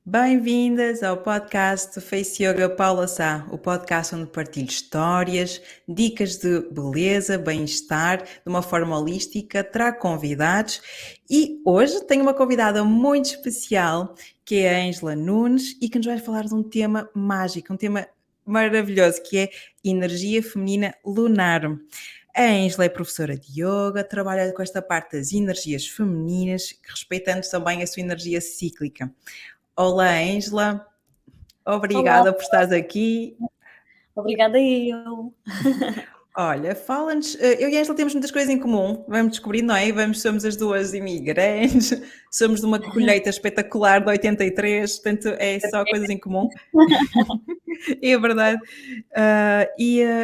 Bem-vindas ao podcast do Face Yoga Paula Sá, o podcast onde partilho histórias, dicas de beleza, bem-estar, de uma forma holística, trago convidados e hoje tenho uma convidada muito especial que é a Ângela Nunes e que nos vai falar de um tema mágico, um tema maravilhoso que é energia feminina lunar. A Ângela é professora de yoga, trabalha com esta parte das energias femininas, respeitando também a sua energia cíclica. Olá, Ângela. Olá, Obrigada por estares aqui. obrigada eu. Olha, fala-nos, eu e a Ângela temos muitas coisas em comum, vamos descobrir, não é? Somos as duas imigrantes, somos de uma colheita espetacular de 83, portanto é só coisas em comum, é verdade.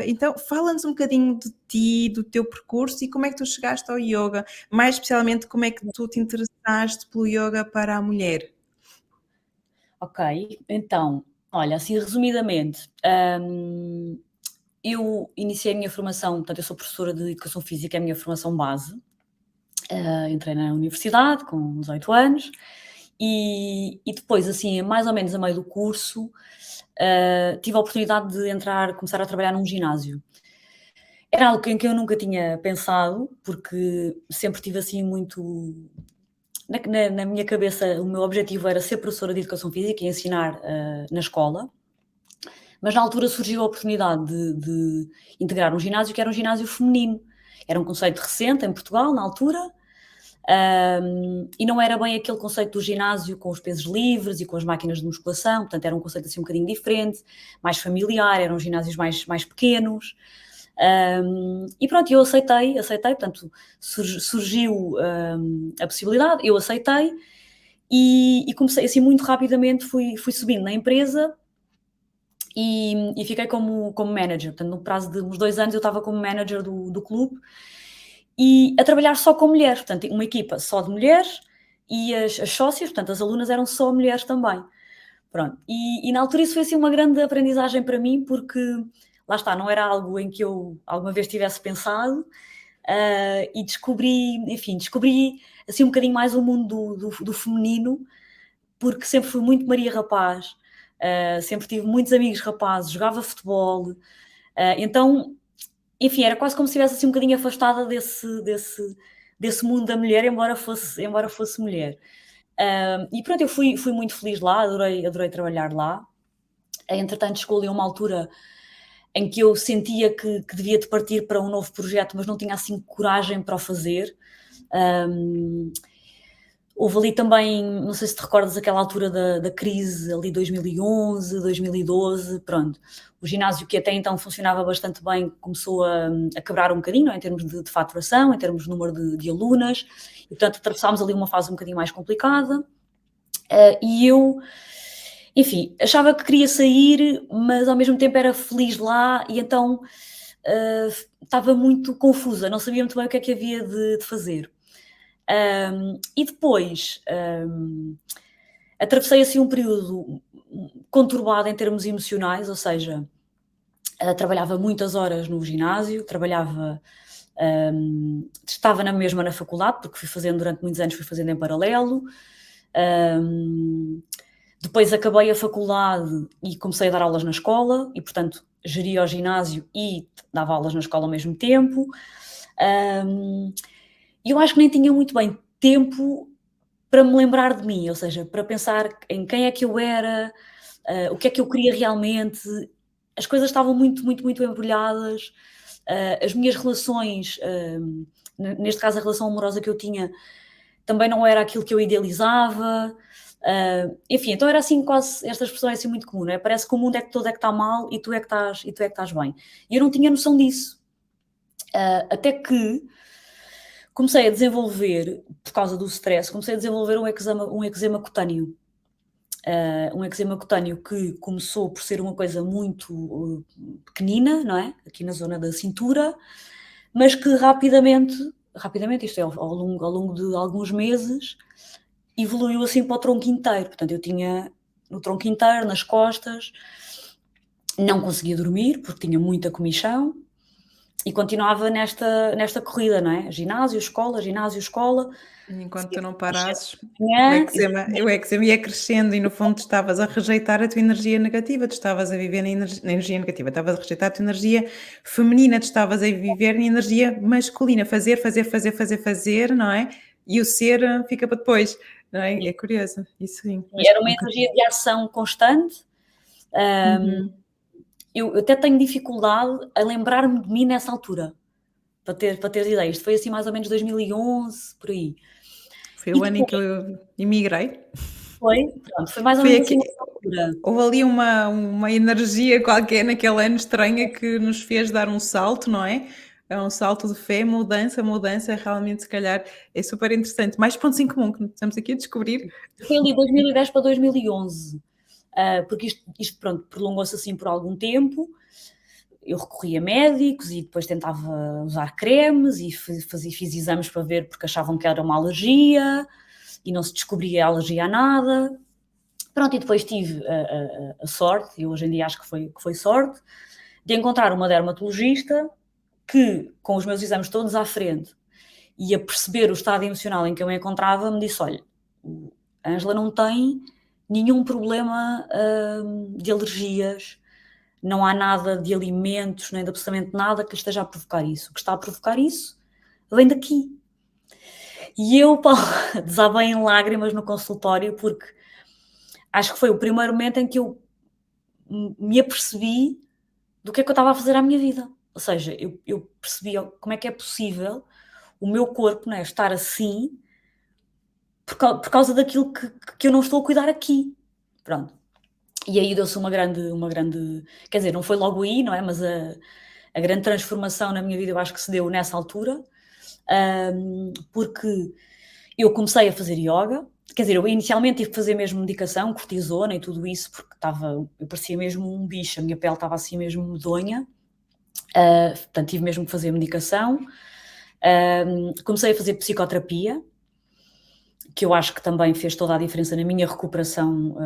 Então, fala-nos um bocadinho de ti, do teu percurso e como é que tu chegaste ao yoga, mais especialmente como é que tu te interessaste pelo yoga para a mulher. Ok, então, olha, assim resumidamente, eu iniciei a minha formação, portanto eu sou professora de Educação Física, é a minha formação base. Entrei na universidade com 18 anos e depois, assim, mais ou menos a meio do curso, tive a oportunidade de começar a trabalhar num ginásio. Era algo em que eu nunca tinha pensado, porque sempre tive assim muito na minha cabeça, o meu objetivo era ser professora de Educação Física e ensinar, na escola, mas na altura surgiu a oportunidade de integrar um ginásio que era um ginásio feminino. Era um conceito recente em Portugal, na altura, e não era bem aquele conceito do ginásio com os pesos livres e com as máquinas de musculação, portanto era um conceito assim um bocadinho diferente, mais familiar, eram ginásios mais pequenos. E pronto, eu aceitei, portanto, surgiu a possibilidade, eu aceitei e comecei assim muito rapidamente, fui subindo na empresa e fiquei como manager. Portanto, no prazo de uns 2 anos eu estava como manager do clube e a trabalhar só com mulheres, portanto, uma equipa só de mulheres e as sócias, portanto, as alunas eram só mulheres também. Pronto, e na altura isso foi assim uma grande aprendizagem para mim, porque lá está, não era algo em que eu alguma vez tivesse pensado, e descobri assim um bocadinho mais o mundo do feminino, porque sempre fui muito Maria Rapaz, sempre tive muitos amigos rapazes, jogava futebol, então, enfim, era quase como se estivesse assim um bocadinho afastada desse mundo da mulher, embora fosse mulher. E pronto, eu fui muito feliz lá, adorei trabalhar lá. Entretanto, chegou ali uma altura em que eu sentia que devia de partir para um novo projeto, mas não tinha assim coragem para o fazer. Um, Houve ali também, não sei se te recordas, aquela altura da crise, ali 2011, 2012, pronto. O ginásio que até então funcionava bastante bem começou a quebrar um bocadinho, não é? Em termos de faturação, em termos de número de alunas, e portanto atravessámos ali uma fase um bocadinho mais complicada. E eu, enfim, achava que queria sair, mas ao mesmo tempo era feliz lá e então estava muito confusa, não sabia muito bem o que é que havia de fazer. E depois atravessei assim um período conturbado em termos emocionais, ou seja, trabalhava muitas horas no ginásio, estava na mesma na faculdade, porque fui fazendo durante muitos anos, fui fazendo em paralelo. Depois acabei a faculdade e comecei a dar aulas na escola e, portanto, geria o ginásio e dava aulas na escola ao mesmo tempo. E eu acho que nem tinha muito bem tempo para me lembrar de mim, ou seja, para pensar em quem é que eu era, o que é que eu queria realmente. As coisas estavam muito, muito, muito embrulhadas. As minhas relações, neste caso a relação amorosa que eu tinha, também não era aquilo que eu idealizava. Enfim, então era assim quase, esta expressão é assim muito comum, não é? Parece que o mundo todo é que está mal e tu é que estás bem. E eu não tinha noção disso. Até que comecei a desenvolver, por causa do stress, comecei a desenvolver um eczema cutâneo. Um eczema cutâneo que começou por ser uma coisa muito pequenina, não é? Aqui na zona da cintura, mas que rapidamente, isto é, ao longo de alguns meses, evoluiu assim para o tronco inteiro. Portanto, eu tinha no tronco inteiro, nas costas, não conseguia dormir porque tinha muita comichão. e continuava nesta corrida, não é? Ginásio, escola, ginásio, escola. Enquanto tu não Às 7 parasses, da manhã, o eczema ia crescendo e no fundo tu estavas a rejeitar a tua energia negativa, tu estavas a viver na energia negativa, estavas a rejeitar a tua energia feminina, tu estavas a viver na energia masculina, fazer, fazer, fazer, fazer, fazer, não é? E o ser fica para depois, não é? É curioso, isso sim, e mas era uma nunca. energia de ação constante. Uhum. Eu até tenho dificuldade a lembrar-me de mim nessa altura, para teres ideia. Isto foi assim mais ou menos 2011, por aí. Foi E o ano em que depois eu emigrei. foi mais ou Foi menos assim aqui, nessa altura. houve ali uma energia qualquer naquele ano estranha que nos fez dar um salto, não é? É um salto de fé, mudança, mudança, realmente se calhar é super interessante. Mais pontos em comum que estamos aqui a descobrir. Foi ali 2010 para 2011, porque isto pronto, prolongou-se assim por algum tempo. Eu recorri a médicos e depois tentava usar cremes e fiz exames para ver porque achavam que era uma alergia e não se descobria alergia a nada. Pronto, e depois tive a sorte, e hoje em dia acho que foi sorte, de encontrar uma dermatologista que, com os meus exames todos à frente e a perceber o estado emocional em que eu me encontrava, me disse: olha, a Ângela não tem nenhum problema de alergias, não há nada de alimentos, nem de absolutamente nada que esteja a provocar isso. O que está a provocar isso vem daqui. E eu, pá, desabei em lágrimas no consultório, porque acho que foi o primeiro momento em que eu me apercebi do que é que eu estava a fazer à minha vida. Ou seja, eu percebi como é que é possível o meu corpo, né, estar assim por causa daquilo que eu não estou a cuidar aqui. Pronto. E aí deu-se uma grande. Quer dizer, não foi logo aí, não é? Mas a grande transformação na minha vida eu acho que se deu nessa altura, porque eu comecei a fazer yoga. Quer dizer, eu inicialmente tive que fazer mesmo medicação, cortisona e tudo isso, porque eu parecia mesmo um bicho, a minha pele estava assim mesmo medonha. Portanto, tive mesmo que fazer medicação. Comecei a fazer psicoterapia, que eu acho que também fez toda a diferença na minha recuperação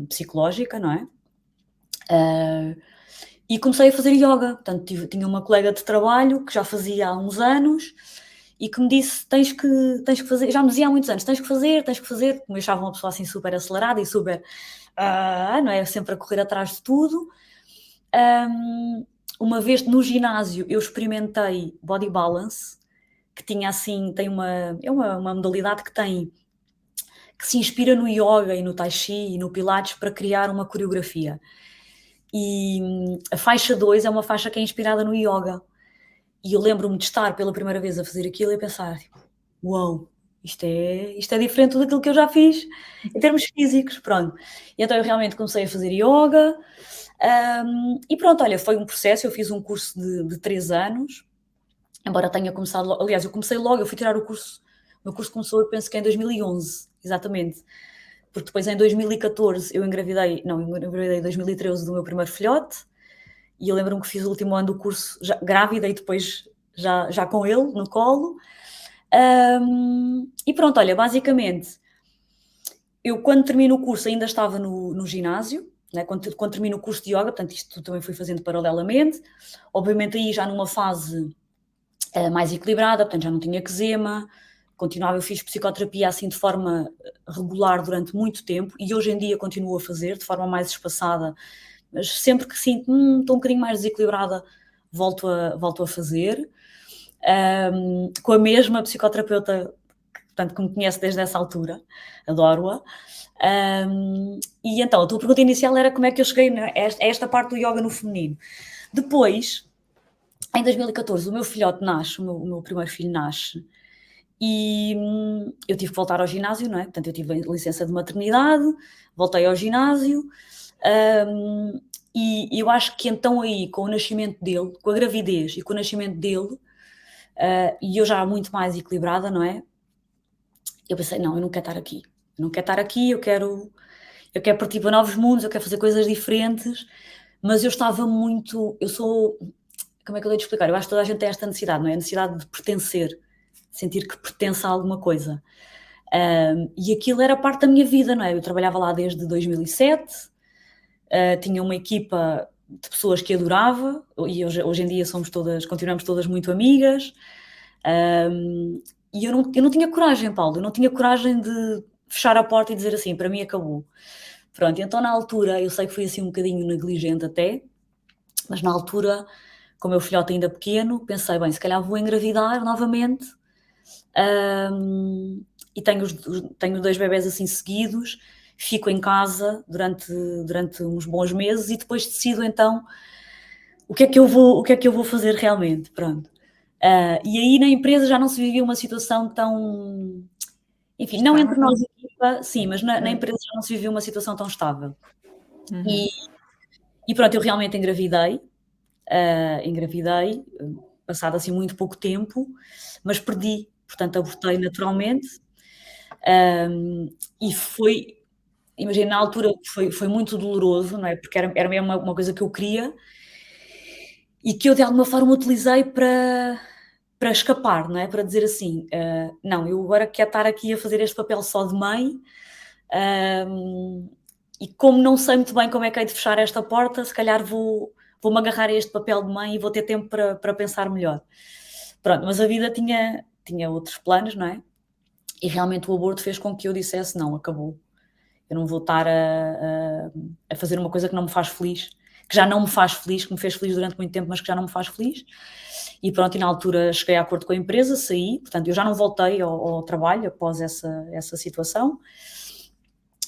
psicológica, não é? E comecei a fazer yoga. Portanto, tinha uma colega de trabalho que já fazia há uns anos e que me disse: tens que fazer. Já me dizia há muitos anos: tens que fazer. Me achava uma pessoa assim super acelerada e super, não é? Sempre a correr atrás de tudo. Uma vez no ginásio eu experimentei body balance, que tinha assim, é uma modalidade que se inspira no yoga e no tai chi e no pilates para criar uma coreografia. E a faixa 2 é uma faixa que é inspirada no yoga. E eu lembro-me de estar pela primeira vez a fazer aquilo e a pensar, tipo, uau, isto é diferente daquilo que eu já fiz em termos físicos, pronto. E então eu realmente comecei a fazer yoga, e pronto, olha, foi um processo, eu fiz um curso de 3 anos, embora tenha começado, aliás, eu comecei logo, eu fui tirar o meu curso começou, eu penso que em 2011, exatamente, porque depois em 2014 eu engravidei em 2013 do meu primeiro filhote, e eu lembro-me que fiz o último ano do curso já grávida e depois já com ele no colo. E pronto, olha, basicamente, eu quando termino o curso ainda estava no ginásio, né, quando termino o curso de yoga, portanto isto também fui fazendo paralelamente, obviamente aí já numa fase mais equilibrada, portanto já não tinha eczema, eu fiz psicoterapia assim de forma regular durante muito tempo e hoje em dia continuo a fazer de forma mais espaçada, mas sempre que sinto, estou um bocadinho mais desequilibrada, volto a fazer, com a mesma psicoterapeuta, portanto, que me conhece desde essa altura, adoro-a. E então, a tua pergunta inicial era como é que eu cheguei a esta parte do yoga no feminino. Depois, em 2014, o meu filhote nasce, o meu primeiro filho nasce, e eu tive que voltar ao ginásio, não é? Portanto, eu tive a licença de maternidade, voltei ao ginásio, e eu acho que então aí, com o nascimento dele, com a gravidez e com o nascimento dele, e eu já muito mais equilibrada, não é? Eu pensei, não, eu não quero estar aqui. Eu quero partir para novos mundos, eu quero fazer coisas diferentes, mas eu sou, como é que eu devo te explicar? Eu acho que toda a gente tem esta necessidade, não é? A necessidade de pertencer, sentir que pertence a alguma coisa. E aquilo era parte da minha vida, não é? Eu trabalhava lá desde 2007, tinha uma equipa de pessoas que adorava, e hoje em dia continuamos todas muito amigas, e eu não tinha coragem, Paulo, eu não tinha coragem de fechar a porta e dizer assim, para mim acabou. Pronto, então na altura, eu sei que fui assim um bocadinho negligente até, mas na altura, com o meu filhote ainda pequeno, pensei, bem, se calhar vou engravidar novamente, e tenho 2 bebés assim seguidos, fico em casa durante uns bons meses e depois decido então o que é que eu vou fazer realmente, pronto. E aí na empresa já não se vivia uma situação tão, enfim, não entre nós Estável. equipa, sim, mas na empresa já não se vivia uma situação tão estável. Uhum. E pronto, eu realmente engravidei, passado assim muito pouco tempo, mas perdi, portanto abortei naturalmente, e imagina, na altura foi muito doloroso, não é, porque era mesmo uma coisa que eu queria, e que eu de alguma forma utilizei para escapar, não é, para dizer assim: "Não, eu agora quero estar aqui a fazer este papel só de mãe, e como não sei muito bem como é que hei de fechar esta porta, se calhar vou-me agarrar a este papel de mãe e vou ter tempo para pensar melhor". Pronto, mas a vida tinha outros planos, não é, e realmente o aborto fez com que eu dissesse: "Não, acabou, eu não vou estar a fazer uma coisa que não me faz feliz, que já não me faz feliz, que me fez feliz durante muito tempo, mas que já não me faz feliz". E pronto, e na altura cheguei a acordo com a empresa, saí, portanto eu já não voltei ao trabalho após essa situação,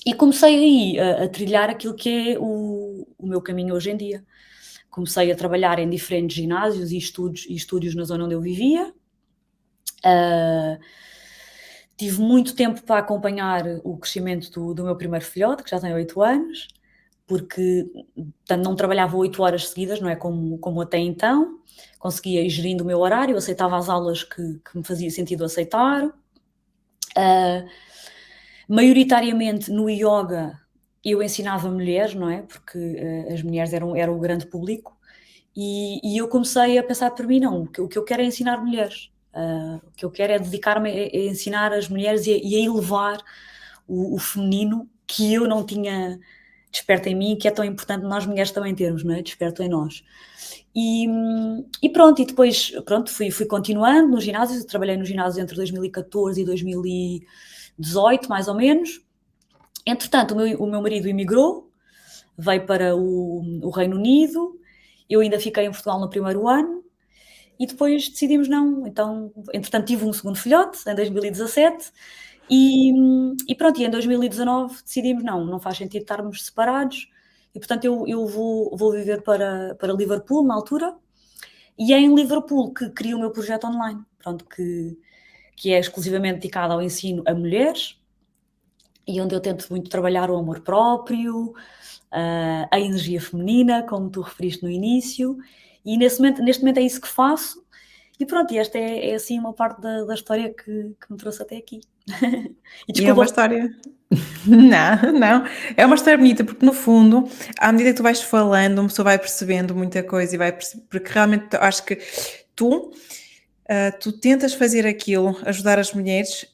e comecei aí a trilhar aquilo que é o meu caminho hoje em dia. Comecei a trabalhar em diferentes ginásios e estúdios na zona onde eu vivia. Ah, tive muito tempo para acompanhar o crescimento do meu primeiro filhote, que já tem 8 anos, porque portanto, não trabalhava 8 horas seguidas, não é como até então, conseguia ir gerindo o meu horário, aceitava as aulas que me fazia sentido aceitar. Maioritariamente no yoga eu ensinava mulheres, não é? Porque as mulheres eram o grande público, e eu comecei a pensar por mim, não, o que eu quero é ensinar mulheres. O que eu quero é dedicar-me a ensinar as mulheres e a elevar o feminino que eu não tinha desperto em mim, que é tão importante nós mulheres também termos, não é? Desperto em nós. E pronto, e depois pronto, fui continuando no ginásio, trabalhei no ginásio entre 2014 e 2018, mais ou menos. Entretanto, o meu marido emigrou, veio para o Reino Unido, eu ainda fiquei em Portugal no primeiro ano, e depois decidimos não, então, entretanto tive um segundo filhote, em 2017, e pronto, e em 2019 decidimos não faz sentido estarmos separados, e portanto eu vou viver para Liverpool na altura, e é em Liverpool que crio o meu projeto online, pronto, que é exclusivamente dedicado ao ensino a mulheres, e onde eu tento muito trabalhar o amor próprio, a energia feminina, como tu referiste no início, e neste momento é isso que faço, e pronto, e esta é assim uma parte da história que me trouxe até aqui. E E é uma desculpa. história não, não, é uma história bonita, porque no fundo, à medida que tu vais falando, uma pessoa vai percebendo muita coisa e vai porque realmente acho que tu, tu tentas fazer aquilo, ajudar as mulheres,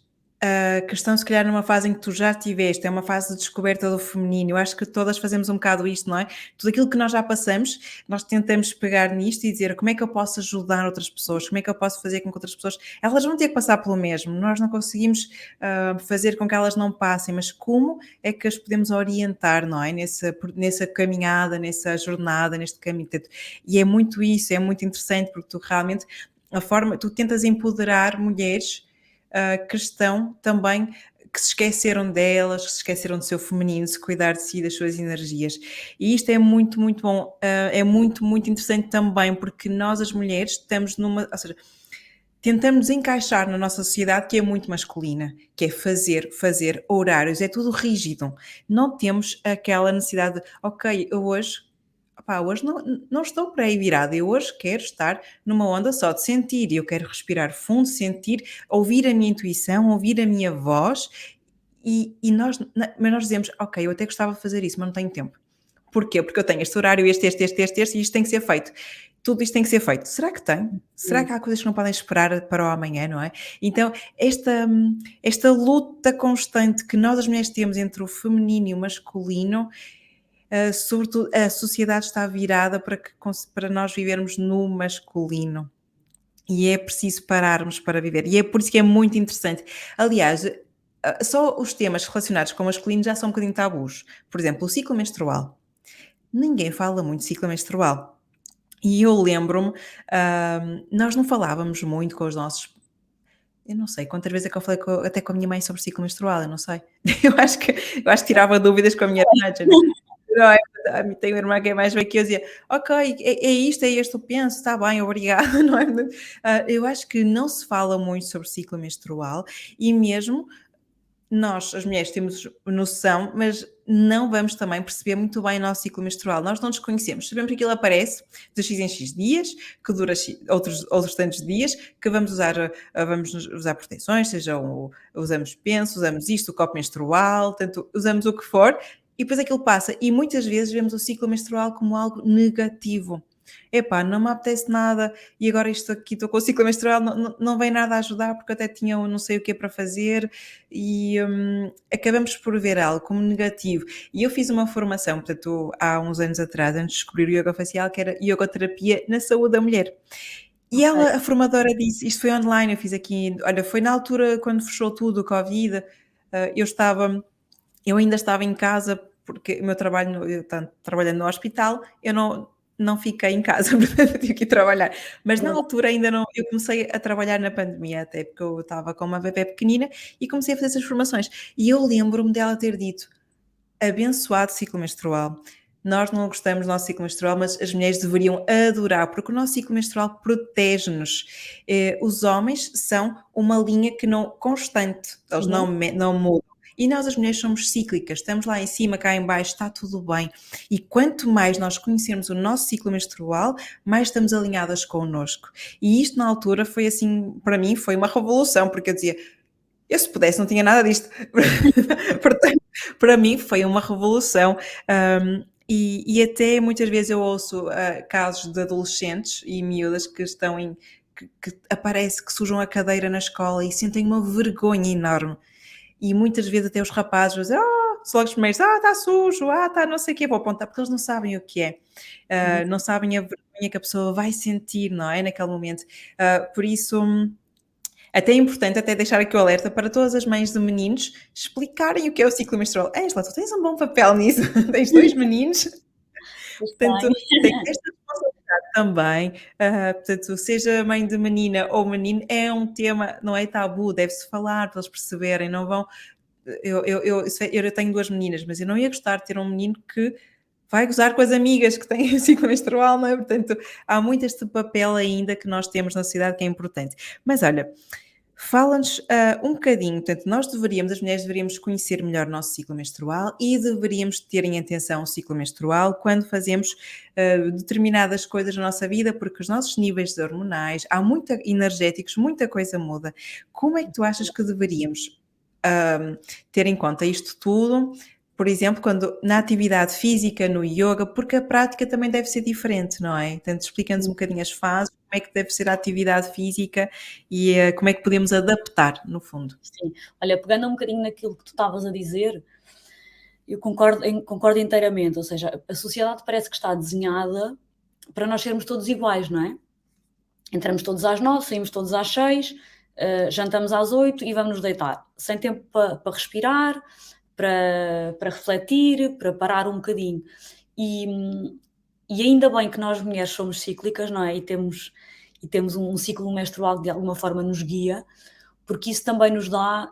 que estão se calhar numa fase em que tu já tiveste, é uma fase de descoberta do feminino. Eu acho que todas fazemos um bocado isto, não é? Tudo aquilo que nós já passamos, nós tentamos pegar nisto e dizer como é que eu posso ajudar outras pessoas, como é que eu posso fazer com que outras pessoas, elas vão ter que passar pelo mesmo, nós não conseguimos fazer com que elas não passem, mas como é que as podemos orientar, não é? Nessa caminhada, nessa jornada, neste caminho. E é muito isso, é muito interessante, porque tu realmente, tu tentas empoderar mulheres que estão também, que se esqueceram delas, que se esqueceram do seu feminino, de se cuidar de si, das suas energias. E isto é muito, muito bom, é muito, muito interessante também, porque nós, as mulheres, estamos ou seja, tentamos encaixar na nossa sociedade que é muito masculina, que é fazer horários, é tudo rígido. Não temos aquela necessidade de, ok, eu hoje opá, hoje não estou por aí virada, eu hoje quero estar numa onda só de sentir, eu quero respirar fundo, sentir, ouvir a minha intuição, ouvir a minha voz, mas nós dizemos, ok, eu até gostava de fazer isso, mas não tenho tempo. Porquê? Porque eu tenho este horário, este, e isto tem que ser feito. Tudo isto tem que ser feito. Será que tem? Será que há coisas que não podem esperar para o amanhã, não é? Então, esta luta constante que nós as mulheres temos entre o feminino e o masculino sobretudo a sociedade está virada para nós vivermos no masculino. E é preciso pararmos para viver. E é por isso que é muito interessante. Aliás, só os temas relacionados com o masculino já são um bocadinho tabus. Por exemplo, o ciclo menstrual. Ninguém fala muito de ciclo menstrual. E eu lembro-me, nós não falávamos muito com os nossos. Eu não sei quantas vezes é que eu falei até com a minha mãe sobre ciclo menstrual, eu não sei. Eu acho que tirava dúvidas com a minha irmã, não é? Tenho uma irmã que é mais velha que eu dizia: "Ok, é isto, é este o penso, está bem, obrigada", não é? Eu acho que não se fala muito sobre ciclo menstrual e mesmo nós, as mulheres, temos noção, mas não vamos também perceber muito bem o nosso ciclo menstrual. Nós não nos conhecemos. Sabemos que aquilo aparece de X em X dias, que dura outros tantos dias, que vamos usar proteções, usamos penso, usamos isto, o copo menstrual, tanto usamos o que for, e depois aquilo passa. E muitas vezes vemos o ciclo menstrual como algo negativo. Epá, não me apetece nada e agora isto aqui, estou com o ciclo menstrual, não vem nada a ajudar porque eu até tinha um não sei o que para fazer e acabamos por ver algo como negativo. E eu fiz uma formação, portanto, há uns anos atrás, antes de descobrir o yoga facial, que era yogoterapia na saúde da mulher. E Ok. ela, a formadora, disse, isto foi online, eu fiz aqui, olha, foi na altura quando fechou tudo, o Covid, eu ainda estava em casa, porque o meu trabalho, eu trabalhando no hospital, eu não fiquei em casa, portanto tive que ir trabalhar. Mas na altura ainda não, eu comecei a trabalhar na pandemia até, porque eu estava com uma bebé pequenina e comecei a fazer essas formações. E eu lembro-me dela ter dito: "Abençoado ciclo menstrual. Nós não gostamos do nosso ciclo menstrual, mas as mulheres deveriam adorar, porque o nosso ciclo menstrual protege-nos. Os homens são uma linha que não constante, eles Uhum. não mudam. E nós, as mulheres, somos cíclicas, estamos lá em cima, cá em baixo, está tudo bem. E quanto mais nós conhecermos o nosso ciclo menstrual, mais estamos alinhadas connosco." E isto, na altura, foi assim, para mim, foi uma revolução, porque eu dizia, eu se pudesse não tinha nada disto. Portanto, para mim foi uma revolução. E até muitas vezes eu ouço casos de adolescentes e miúdas que estão que aparece que sujam a cadeira na escola e sentem uma vergonha enorme. E muitas vezes até os rapazes dizem: são logo os primeiros, está sujo, está não sei o quê, vou apontar, porque eles não sabem o que é. Uhum. Não sabem a vergonha que a pessoa vai sentir, não é? Naquele momento. Por isso, até é importante até deixar aqui o alerta para todas as mães de meninos explicarem o que é o ciclo menstrual. Ângela, tu tens um bom papel nisso, tens 2 meninos, Pois portanto, tem. tem esta responsabilidade também. Portanto, seja mãe de menina ou menino, é um tema, não é tabu, deve-se falar para eles perceberem, não vão. Eu tenho 2 meninas, mas eu não ia gostar de ter um menino que vai gozar com as amigas que têm o ciclo menstrual, não é? Portanto, há muito este papel ainda que nós temos na sociedade que é importante. Mas olha, fala-nos um bocadinho, portanto, as mulheres deveríamos conhecer melhor o nosso ciclo menstrual e deveríamos ter em atenção o ciclo menstrual quando fazemos determinadas coisas na nossa vida, porque os nossos níveis hormonais, há muita energéticos, muita coisa muda. Como é que tu achas que deveríamos ter em conta isto tudo? Por exemplo, quando na atividade física, no yoga, porque a prática também deve ser diferente, não é? Portanto, explica-nos um bocadinho as fases, como é que deve ser a atividade física e como é que podemos adaptar, no fundo. Sim. Olha, pegando um bocadinho naquilo que tu estavas a dizer, eu concordo inteiramente, ou seja, a sociedade parece que está desenhada para nós sermos todos iguais, não é? Entramos todos às 9, saímos todos às 6, jantamos às 8 e vamos nos deitar, sem tempo para respirar, para refletir, para parar um bocadinho. E ainda bem que nós mulheres somos cíclicas, não é? E temos um ciclo menstrual que de alguma forma nos guia, porque isso também nos dá,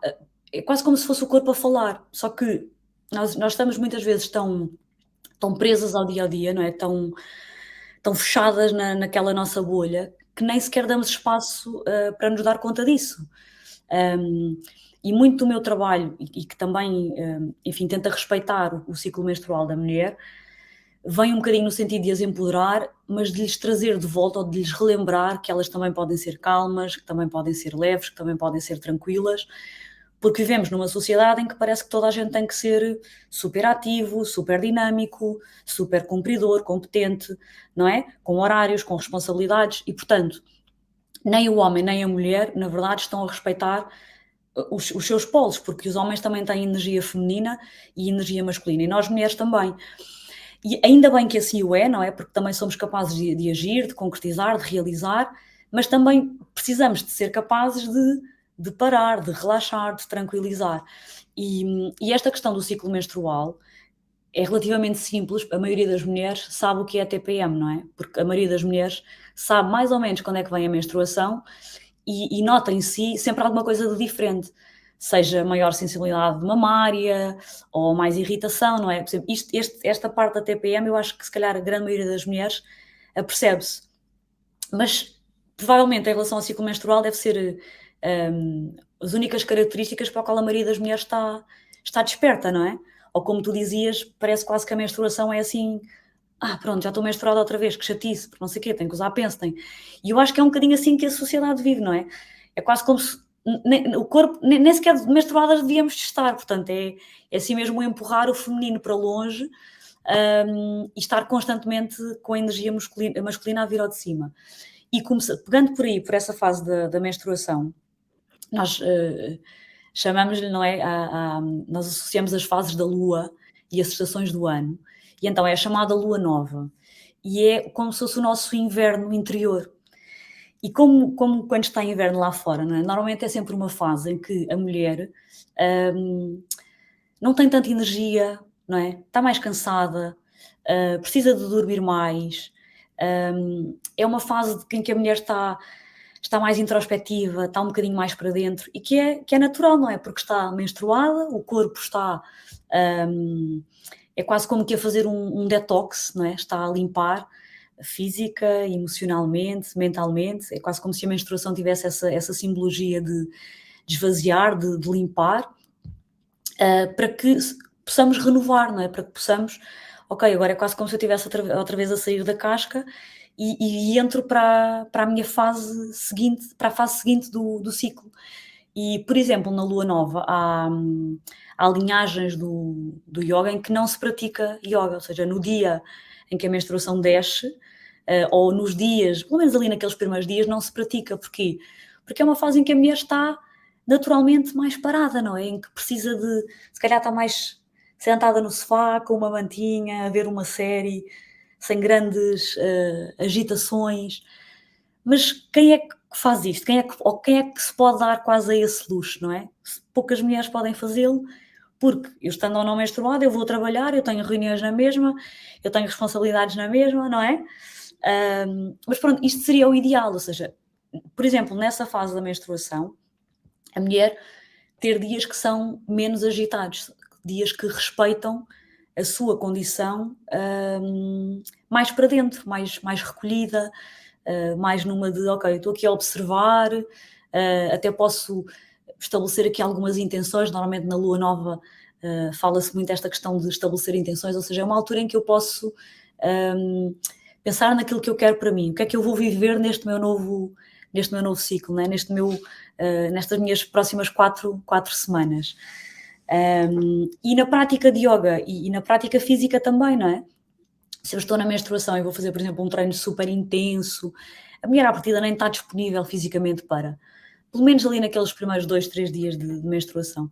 é quase como se fosse o corpo a falar, só que nós estamos muitas vezes tão presas ao dia a dia, não é? Tão fechadas naquela nossa bolha, que nem sequer damos espaço para nos dar conta disso. E muito do meu trabalho, e que também, enfim, tenta respeitar o ciclo menstrual da mulher, vem um bocadinho no sentido de as empoderar, mas de lhes trazer de volta ou de lhes relembrar que elas também podem ser calmas, que também podem ser leves, que também podem ser tranquilas, porque vivemos numa sociedade em que parece que toda a gente tem que ser super ativo, super dinâmico, super cumpridor, competente, não é? Com horários, com responsabilidades e, portanto, nem o homem nem a mulher, na verdade, estão a respeitar os seus polos, porque os homens também têm energia feminina e energia masculina, e nós mulheres também. E ainda bem que assim o é, não é? Porque também somos capazes de agir, de concretizar, de realizar, mas também precisamos de ser capazes de parar, de relaxar, de tranquilizar. E esta questão do ciclo menstrual é relativamente simples, a maioria das mulheres sabe o que é TPM, não é? Porque a maioria das mulheres sabe mais ou menos quando é que vem a menstruação e nota em si sempre alguma coisa de diferente, seja maior sensibilidade mamária ou mais irritação, não é? Por exemplo, esta parte da TPM eu acho que se calhar a grande maioria das mulheres apercebe-se, mas provavelmente em relação ao ciclo menstrual deve ser as únicas características para a qual a maioria das mulheres está desperta, não é? Ou como tu dizias, parece quase que a menstruação é assim, pronto, já estou menstruada outra vez, que chatice, porque não sei o quê, tenho que usar penso, tenho. E eu acho que é um bocadinho assim que a sociedade vive, não é? É quase como se o corpo, nem sequer menstruadas devíamos de estar, portanto, é assim mesmo empurrar o feminino para longe e estar constantemente com a energia masculina a vir ao de cima. E pegando por aí, por essa fase da menstruação, nós chamamos-lhe, não é? Nós associamos as fases da lua e as estações do ano, e então é a chamada lua nova, e é como se fosse o nosso inverno interior. E como quando está inverno lá fora, não é? Normalmente é sempre uma fase em que a mulher não tem tanta energia, não é? Está mais cansada, precisa de dormir mais. É uma fase em que a mulher está mais introspectiva, está um bocadinho mais para dentro e que é natural, não é? Porque está menstruada, o corpo está. É quase como que a fazer um detox, não é? Está a limpar física, emocionalmente, mentalmente. É quase como se a menstruação tivesse essa simbologia de esvaziar, de limpar, para que possamos renovar, não é? Para que possamos, ok, agora é quase como se eu estivesse outra vez a sair da casca e entro para a minha fase seguinte, para a fase seguinte do ciclo. E, por exemplo, na lua nova há linhagens do yoga em que não se pratica yoga, ou seja, no dia em que a menstruação desce, ou nos dias, pelo menos ali naqueles primeiros dias, não se pratica. Porquê? Porque é uma fase em que a mulher está naturalmente mais parada, não é? Em que precisa se calhar está mais sentada no sofá, com uma mantinha, a ver uma série, sem grandes agitações. Mas quem é que faz isto? Quem é que se pode dar quase a esse luxo, não é? Poucas mulheres podem fazê-lo, porque eu estando ou não menstruada, eu vou trabalhar, eu tenho reuniões na mesma, eu tenho responsabilidades na mesma, não é? Mas pronto, isto seria o ideal, ou seja, por exemplo, nessa fase da menstruação, a mulher ter dias que são menos agitados, dias que respeitam a sua condição mais para dentro, mais recolhida, mais numa de, ok, estou aqui a observar, até posso estabelecer aqui algumas intenções, normalmente na lua nova fala-se muito esta questão de estabelecer intenções, ou seja, é uma altura em que eu posso pensar naquilo que eu quero para mim, o que é que eu vou viver neste meu novo ciclo, né? Nestas minhas próximas quatro semanas. E na prática de yoga e na prática física também, não é? Se eu estou na menstruação e vou fazer, por exemplo, um treino super intenso, a mulher à partida nem está disponível fisicamente para, pelo menos ali naqueles primeiros 2, 3 dias de menstruação.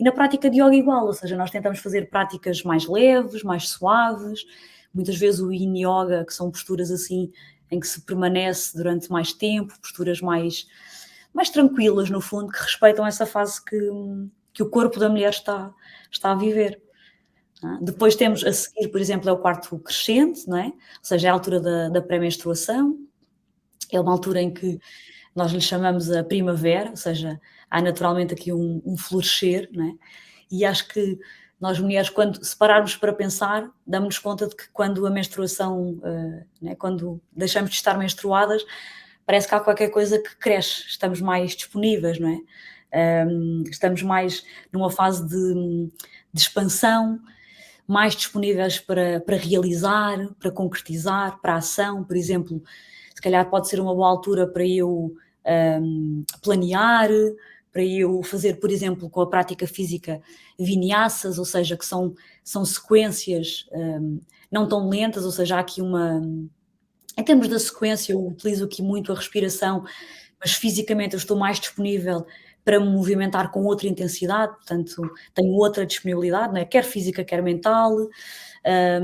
E na prática de yoga igual, ou seja, nós tentamos fazer práticas mais leves, mais suaves, muitas vezes o yin yoga, que são posturas assim em que se permanece durante mais tempo, posturas mais tranquilas no fundo, que respeitam essa fase que o corpo da mulher está a viver. Depois temos a seguir, por exemplo, é o quarto crescente, não é? Ou seja, é a altura da pré-menstruação, é uma altura em que nós lhe chamamos a primavera, ou seja, há naturalmente aqui um florescer, não é? E acho que nós mulheres, quando se pararmos para pensar, damos-nos conta de que quando a menstruação, né, quando deixamos de estar menstruadas, parece que há qualquer coisa que cresce, estamos mais disponíveis, não é? Estamos mais numa fase de expansão, mais disponíveis para realizar, para concretizar, para a ação, por exemplo, se calhar pode ser uma boa altura para eu planear, para eu fazer, por exemplo, com a prática física, vinyasas, ou seja, que são sequências não tão lentas, ou seja, há aqui em termos da sequência, eu utilizo aqui muito a respiração, mas fisicamente eu estou mais disponível para me movimentar com outra intensidade, portanto, tenho outra disponibilidade, não é? Quer física, quer mental.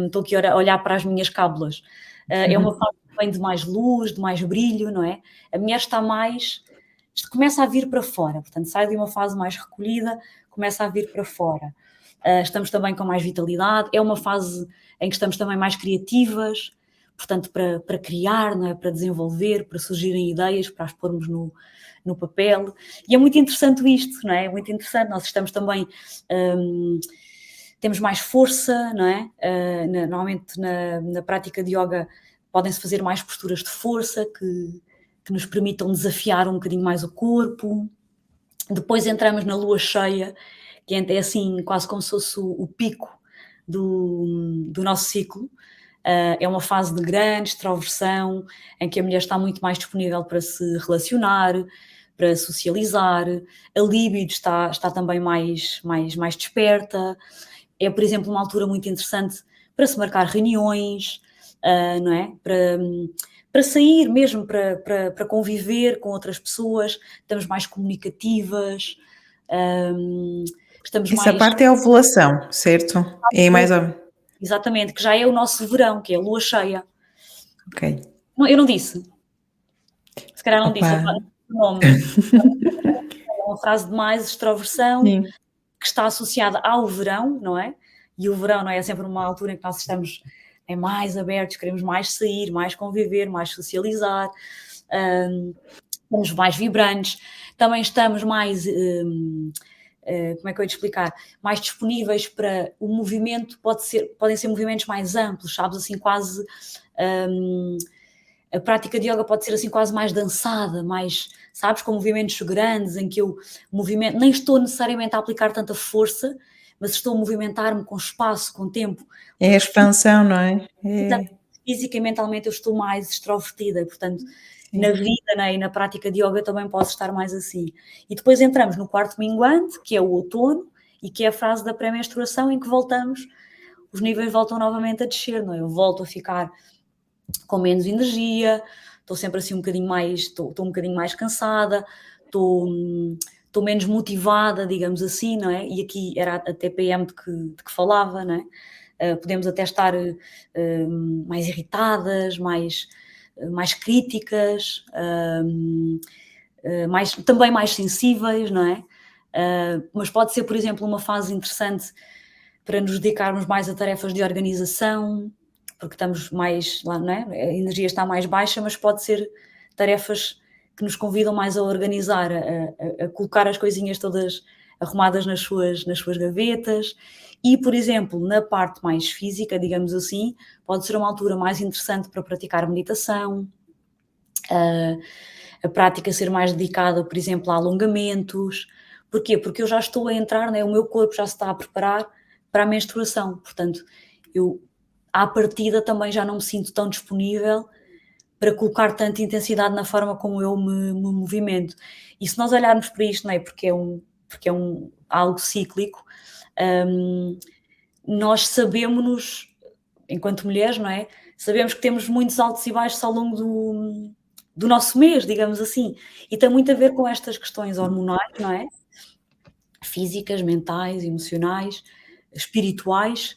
Estou aqui a olhar para as minhas cábulas. É uma fase que vem de mais luz, de mais brilho, não é? A mulher está mais... começa a vir para fora, portanto, sai de uma fase mais recolhida, começa a vir para fora. Estamos também com mais vitalidade, é uma fase em que estamos também mais criativas, portanto, para criar, não é? Para desenvolver, para surgirem ideias, para as pormos no papel. E é muito interessante isto, não é? É muito interessante. Nós estamos também... temos mais força, não é? Normalmente na prática de yoga podem-se fazer mais posturas de força que nos permitam desafiar um bocadinho mais o corpo. Depois entramos na lua cheia, que é assim quase como se fosse o pico do nosso ciclo. É uma fase de grande extroversão, em que a mulher está muito mais disponível para se relacionar, para socializar, a libido está também mais desperta. É, por exemplo, uma altura muito interessante para se marcar reuniões, não é? Para sair mesmo, para conviver com outras pessoas, estamos mais comunicativas, estamos Essa mais... parte é a ovulação, certo? É mais ou... Exatamente, que já é o nosso verão, que é a lua cheia. Ok. Não, eu não disse. Se calhar não disse Opa. o nome. É uma frase de mais extroversão, Sim. que está associada ao verão, não é? E o verão, não é? É sempre uma altura em que nós estamos mais abertos, queremos mais sair, mais conviver, mais socializar, estamos mais vibrantes, também estamos mais... como é que eu ia te explicar? Mais disponíveis para o movimento, podem ser movimentos mais amplos, sabes? Assim, quase... a prática de yoga pode ser assim quase mais dançada, mais, sabes, com movimentos grandes, em que eu movimento, nem estou necessariamente a aplicar tanta força, mas estou a movimentar-me com espaço, com tempo. É a expansão, não é? Física e mentalmente eu estou mais extrovertida e, portanto, Sim. na vida, né, e na prática de yoga também posso estar mais assim. E depois entramos no quarto minguante, que é o outono, e que é a fase da pré-menstruação, em que voltamos, os níveis voltam novamente a descer, não é? Eu volto a ficar com menos energia, estou sempre assim um bocadinho mais, estou um bocadinho mais cansada, estou menos motivada, digamos assim, não é? E aqui era a TPM de que falava, não é? Podemos até estar mais irritadas, mais críticas, também mais sensíveis, não é? Mas pode ser, por exemplo, uma fase interessante para nos dedicarmos mais a tarefas de organização, porque estamos mais lá, não é? A energia está mais baixa, mas pode ser tarefas que nos convidam mais a organizar, a colocar as coisinhas todas arrumadas nas suas gavetas. E, por exemplo, na parte mais física, digamos assim, pode ser uma altura mais interessante para praticar meditação, a prática ser mais dedicada, por exemplo, a alongamentos. Porquê? Porque eu já estou a entrar, né? O meu corpo já se está a preparar para a menstruação, portanto, eu à partida também já não me sinto tão disponível para colocar tanta intensidade na forma como eu me movimento. E se nós olharmos para isto, não é? Porque é algo cíclico, nós sabemos-nos, enquanto mulheres, não é? Sabemos que temos muitos altos e baixos ao longo do nosso mês, digamos assim. E tem muito a ver com estas questões hormonais, não é? Físicas, mentais, emocionais, espirituais,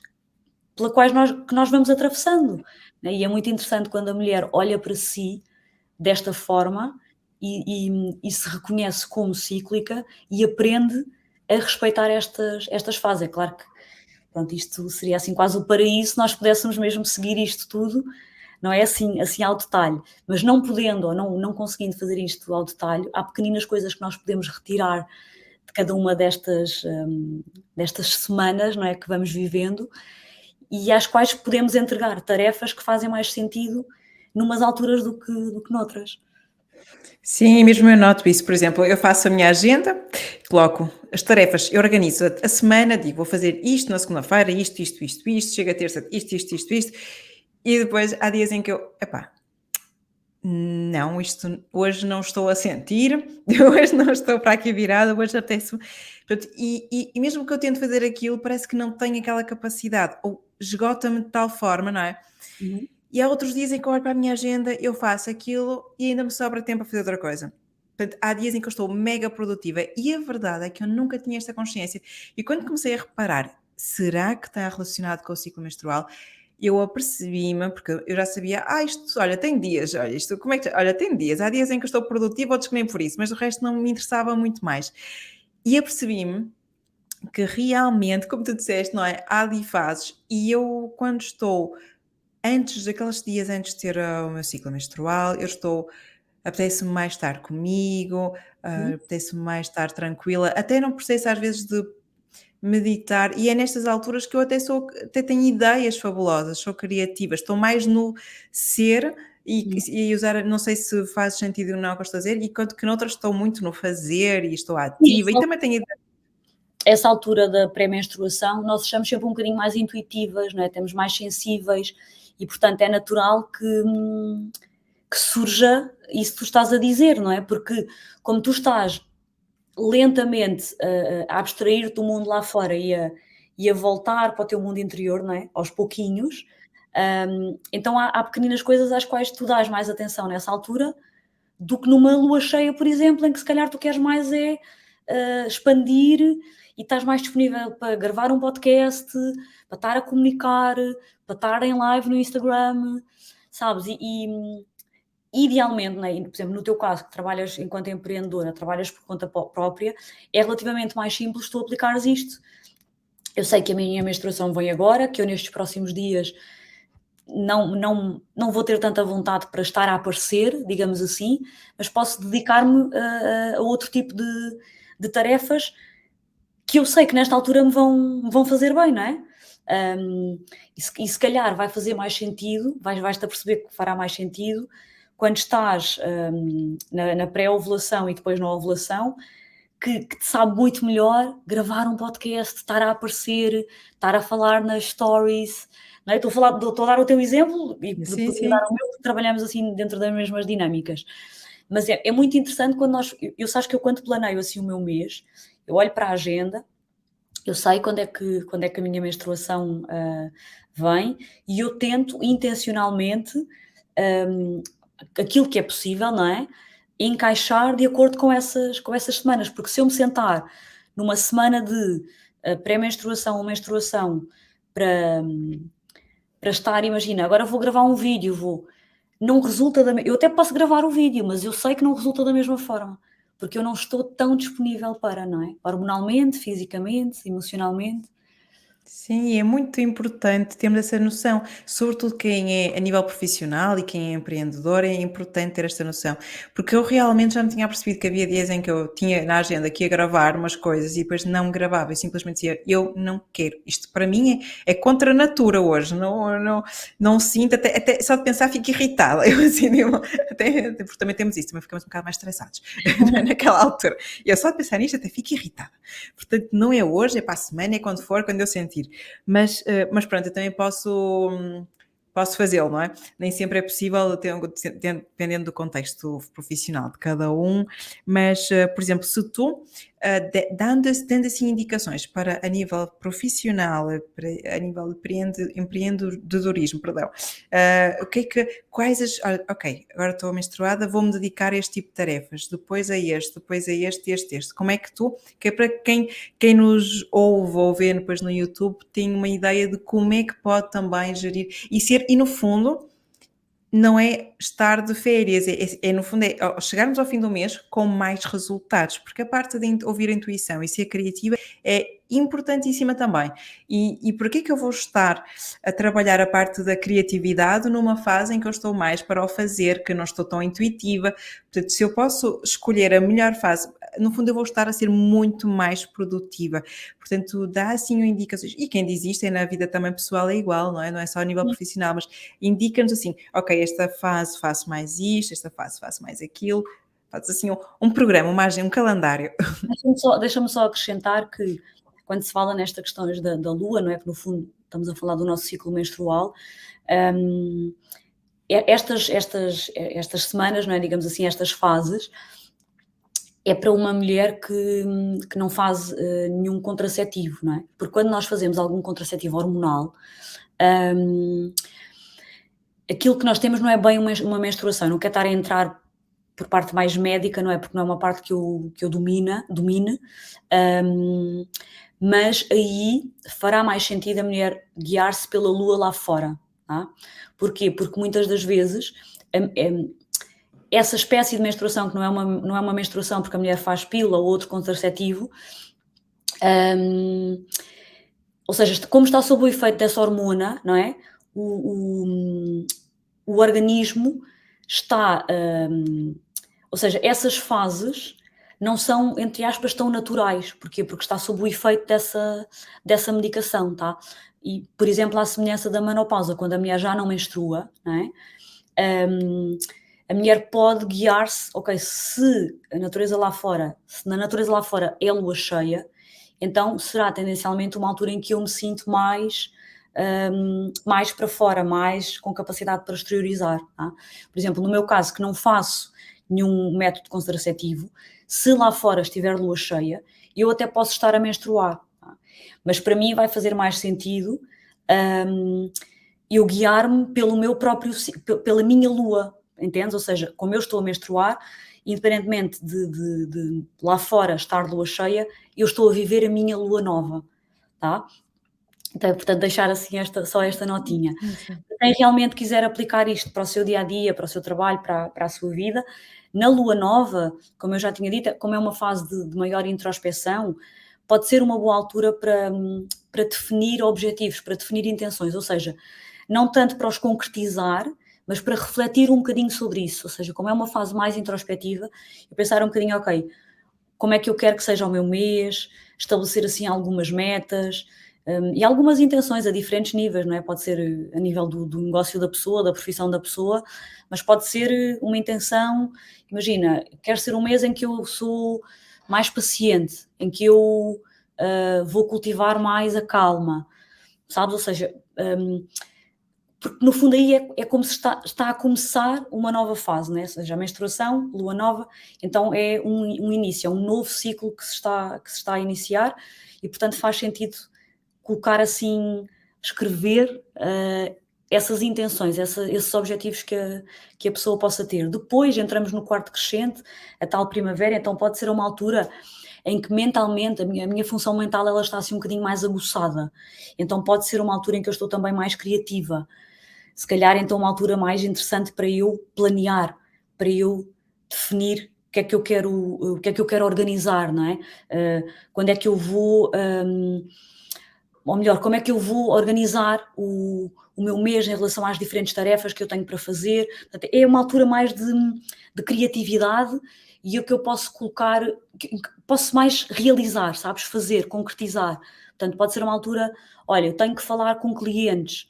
pela quais nós vamos atravessando. Né? E é muito interessante quando a mulher olha para si desta forma e se reconhece como cíclica e aprende a respeitar estas fases. É claro que, pronto, isto seria assim quase o paraíso se nós pudéssemos mesmo seguir isto tudo, não é assim ao detalhe, mas não podendo ou não conseguindo fazer isto ao detalhe, há pequeninas coisas que nós podemos retirar de cada uma destas semanas, não é, que vamos vivendo, e às quais podemos entregar tarefas que fazem mais sentido numas alturas do que noutras. Sim, mesmo eu noto isso. Por exemplo, eu faço a minha agenda, coloco as tarefas, eu organizo a semana, digo, vou fazer isto na segunda-feira, isto, chega a terça, isto, e depois há dias em que eu, epá, não, isto hoje não estou a sentir, hoje não estou para aqui virada, hoje apetece-me. E mesmo que eu tente fazer aquilo, parece que não tenho aquela capacidade, ou esgota-me de tal forma, não é? Uhum. E há outros dias em que eu olho para a minha agenda, eu faço aquilo e ainda me sobra tempo a fazer outra coisa. Portanto, há dias em que eu estou mega produtiva e a verdade é que eu nunca tinha esta consciência. E quando comecei a reparar, será que está relacionado com o ciclo menstrual? Eu apercebi-me, porque eu já sabia, isto, olha, tem dias, olha, isto, como é que, olha, tem dias, há dias em que eu estou produtiva, outros que nem por isso, mas o resto não me interessava muito mais. E apercebi-me que realmente, como tu disseste, não é? Há ali fases e eu, quando estou daqueles dias antes de ter o meu ciclo menstrual, eu estou, apetece-me mais estar comigo, Uhum. apetece-me mais estar tranquila, até não preciso às vezes de meditar, e é nestas alturas que eu até tenho ideias fabulosas, sou criativa, estou mais no ser Uhum. e usar, não sei se faz sentido ou não o que eu estou a dizer, enquanto que noutras estou muito no fazer e estou E ativa e também tenho ideias. essa altura da pré-menstruação, nós estamos sempre um bocadinho mais intuitivas, não é? Estamos mais sensíveis e, portanto, é natural que surja isso que tu estás a dizer, não é? Porque como tu estás lentamente a abstrair-te do mundo lá fora e a voltar para o teu mundo interior, não é? Aos pouquinhos, então há pequeninas coisas às quais tu dás mais atenção nessa altura do que numa lua cheia, por exemplo, em que se calhar tu queres mais expandir e estás mais disponível para gravar um podcast, para estar a comunicar, para estar em live no Instagram, sabes? Idealmente, né, e, por exemplo, no teu caso, que trabalhas enquanto empreendedora, trabalhas por conta própria, é relativamente mais simples tu aplicares isto. Eu sei que a minha menstruação vem agora, que eu nestes próximos dias não vou ter tanta vontade para estar a aparecer, digamos assim, mas posso dedicar-me a outro tipo de tarefas que eu sei que nesta altura me vão fazer bem, não é? E se calhar vai fazer mais sentido, vais-te a perceber que fará mais sentido quando estás na pré-ovulação e depois na ovulação, que te sabe muito melhor gravar um podcast, estar a aparecer, estar a falar nas stories, não é? Estou a dar o teu exemplo e Sim, podia dar sim. o meu, porque trabalhamos assim dentro das mesmas dinâmicas. Mas é muito interessante quando eu sabes que eu quando planeio assim o meu mês, eu olho para a agenda, eu sei quando é que a minha menstruação vem e eu tento intencionalmente, hum, aquilo que é possível, não é? Encaixar de acordo com essas semanas, porque se eu me sentar numa semana de pré-menstruação ou menstruação para, para estar, imagina, agora vou gravar um vídeo, não resulta eu até posso gravar o vídeo, mas eu sei que não resulta da mesma forma, porque eu não estou tão disponível para, não é? Hormonalmente, fisicamente, emocionalmente. Sim, e é muito importante termos essa noção, sobretudo quem é a nível profissional e quem é empreendedor, é importante ter esta noção, porque eu realmente já me tinha percebido que havia dias em que eu tinha na agenda que ia gravar umas coisas e depois não gravava, eu simplesmente dizia, eu não quero, isto para mim é contra a natura hoje, não sinto, até só de pensar fico irritada, eu assim, porque também temos isso, também ficamos um bocado mais estressados naquela altura, eu só de pensar nisto até fico irritada, portanto não é hoje, é para a semana, é quando for, quando eu sentir. Mas pronto, eu também posso fazê-lo, não é? Nem sempre é possível, dependendo do contexto profissional de cada um, mas, por exemplo, se tu, dando assim indicações para a nível profissional, a nível de empreendedorismo, perdão, o que é que, ok, agora estou menstruada, vou-me dedicar a este tipo de tarefas, depois a este, como é que é para quem nos ouve ou vê depois no YouTube tem uma ideia de como é que pode também gerir e no fundo não é estar de férias, no fundo chegarmos ao fim do mês com mais resultados, porque a parte de ouvir a intuição e ser criativa é importantíssima também. E porquê que eu vou estar a trabalhar a parte da criatividade numa fase em que eu estou mais para o fazer, que não estou tão intuitiva? Portanto, se eu posso escolher a melhor fase, no fundo eu vou estar a ser muito mais produtiva. Portanto, dá assim indicações. E quem diz isto é na vida também pessoal é igual, não é? Não é só a nível profissional, mas indica-nos assim, ok, esta fase faço mais isto, esta fase faço mais aquilo, faz assim um programa, um calendário. Deixa-me só acrescentar que quando se fala nestas questões da lua, não é? Que no fundo estamos a falar do nosso ciclo menstrual, hum, estas semanas, não é? Digamos assim, estas fases, é para uma mulher que não faz nenhum contraceptivo, não é? Porque quando nós fazemos algum contraceptivo hormonal, hum, aquilo que nós temos não é bem uma menstruação, não quer estar a entrar por parte mais médica, não é? Porque não é uma parte que eu domine, mas aí fará mais sentido a mulher guiar-se pela lua lá fora, tá? Porquê? Porque muitas das vezes essa espécie de menstruação, que não é uma menstruação porque a mulher faz pílula ou outro contraceptivo, ou seja, como está sob o efeito dessa hormona, não é? O organismo está, ou seja, essas fases não são, entre aspas, tão naturais. Porquê? Porque está sob o efeito dessa medicação, tá? E, por exemplo, à semelhança da menopausa, quando a mulher já não menstrua, não é? A mulher pode guiar-se, ok, se na natureza lá fora é lua cheia, então será tendencialmente uma altura em que eu me sinto mais para fora, mais com capacidade para exteriorizar, tá? Por exemplo, no meu caso, que não faço nenhum método contraceptivo, se lá fora estiver lua cheia, eu até posso estar a menstruar, tá? Mas para mim vai fazer mais sentido eu guiar-me pela minha lua, entendes? Ou seja, como eu estou a menstruar, independentemente de lá fora estar lua cheia, eu estou a viver a minha lua nova, tá? Então, portanto, deixar assim só esta notinha. Quem realmente quiser aplicar isto para o seu dia-a-dia, para o seu trabalho, para a sua vida, na lua nova, como eu já tinha dito, como é uma fase de maior introspeção, pode ser uma boa altura para definir objetivos, para definir intenções, ou seja, não tanto para os concretizar, mas para refletir um bocadinho sobre isso, ou seja, como é uma fase mais introspectiva, eu pensar um bocadinho, ok, como é que eu quero que seja o meu mês, estabelecer assim algumas metas, e algumas intenções a diferentes níveis, não é? Pode ser a nível do negócio da pessoa, da profissão da pessoa, mas pode ser uma intenção, imagina, quero ser um mês em que eu sou mais paciente, em que eu vou cultivar mais a calma, sabes? Ou seja, porque no fundo aí é como se está a começar uma nova fase, né? Ou seja, a menstruação, lua nova, então é um início, é um novo ciclo que se está a iniciar e, portanto, faz sentido colocar assim, escrever essas intenções, esses objetivos que a pessoa possa ter. Depois entramos no quarto crescente, a tal primavera, então pode ser uma altura em que mentalmente, a minha função mental ela está assim um bocadinho mais aguçada, então pode ser uma altura em que eu estou também mais criativa, se calhar então uma altura mais interessante para eu planear, para eu definir o que é que eu quero organizar, não é? Quando é que eu vou, ou melhor, como é que eu vou organizar o meu mês em relação às diferentes tarefas que eu tenho para fazer. Portanto, é uma altura mais de criatividade e o que eu posso colocar, que posso mais realizar, sabes? Fazer, concretizar. Portanto, pode ser uma altura, olha, eu tenho que falar com clientes,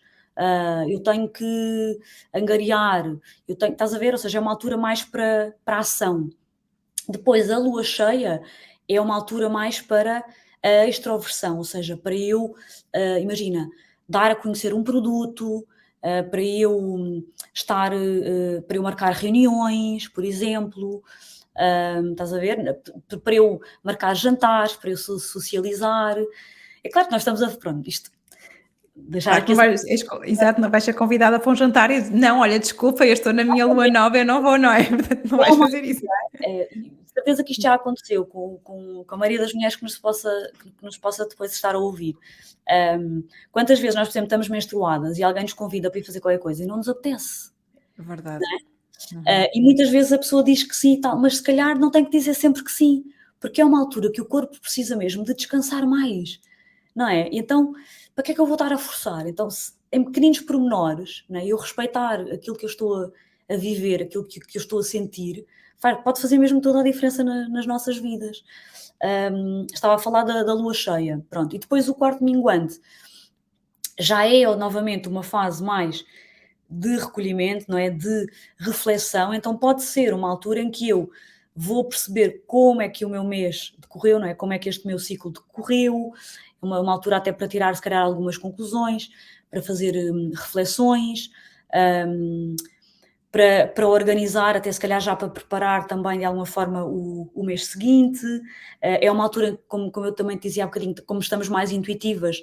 eu tenho que angariar, estás a ver? Ou seja, é uma altura mais para a ação. Depois, a lua cheia é uma altura mais para a extroversão, ou seja, para eu, imagina, dar a conhecer um produto, para eu estar, para eu marcar reuniões, por exemplo, estás a ver? Para eu marcar jantares, para eu socializar. É claro que nós estamos pronto, isto, deixar Claro que aqui não exato, não vais ser convidada para um jantar e não, olha, desculpa, eu estou na minha lua nova, eu não vou, não é? Portanto, não vais fazer isso. De certeza que isto já aconteceu com a maioria das mulheres que nos possa depois estar a ouvir. Quantas vezes nós, por exemplo, estamos menstruadas e alguém nos convida para ir fazer qualquer coisa e não nos apetece? É verdade. E muitas vezes a pessoa diz que sim e tal, mas se calhar não tem que dizer sempre que sim, porque é uma altura que o corpo precisa mesmo de descansar mais, não é? Então, para que é que eu vou estar a forçar? Então, em pequeninos pormenores, não é? Eu respeitar aquilo que eu estou a viver, aquilo que eu estou a sentir, pode fazer mesmo toda a diferença nas nossas vidas. Estava a falar da lua cheia, pronto, e depois o quarto minguante já é novamente uma fase mais de recolhimento, não é? De reflexão, então pode ser uma altura em que eu vou perceber como é que o meu mês decorreu, não é? Como é que este meu ciclo decorreu, uma altura até para tirar se calhar algumas conclusões, para fazer reflexões, para organizar, até se calhar já para preparar também de alguma forma o mês seguinte. É uma altura, como eu também te dizia há bocadinho, como estamos mais intuitivas,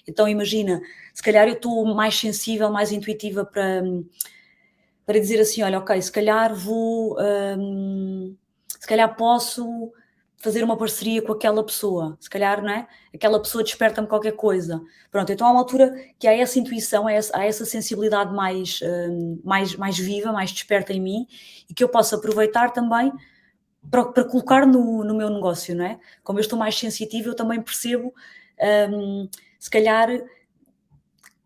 então imagina, se calhar eu estou mais sensível, mais intuitiva para para dizer assim: olha, ok, se calhar se calhar posso fazer uma parceria com aquela pessoa, se calhar, não é? Aquela pessoa desperta-me qualquer coisa. Pronto, então há uma altura que há essa intuição, há essa sensibilidade mais viva, mais desperta em mim, e que eu posso aproveitar também para colocar no meu negócio, não é? Como eu estou mais sensitiva, eu também percebo, se calhar,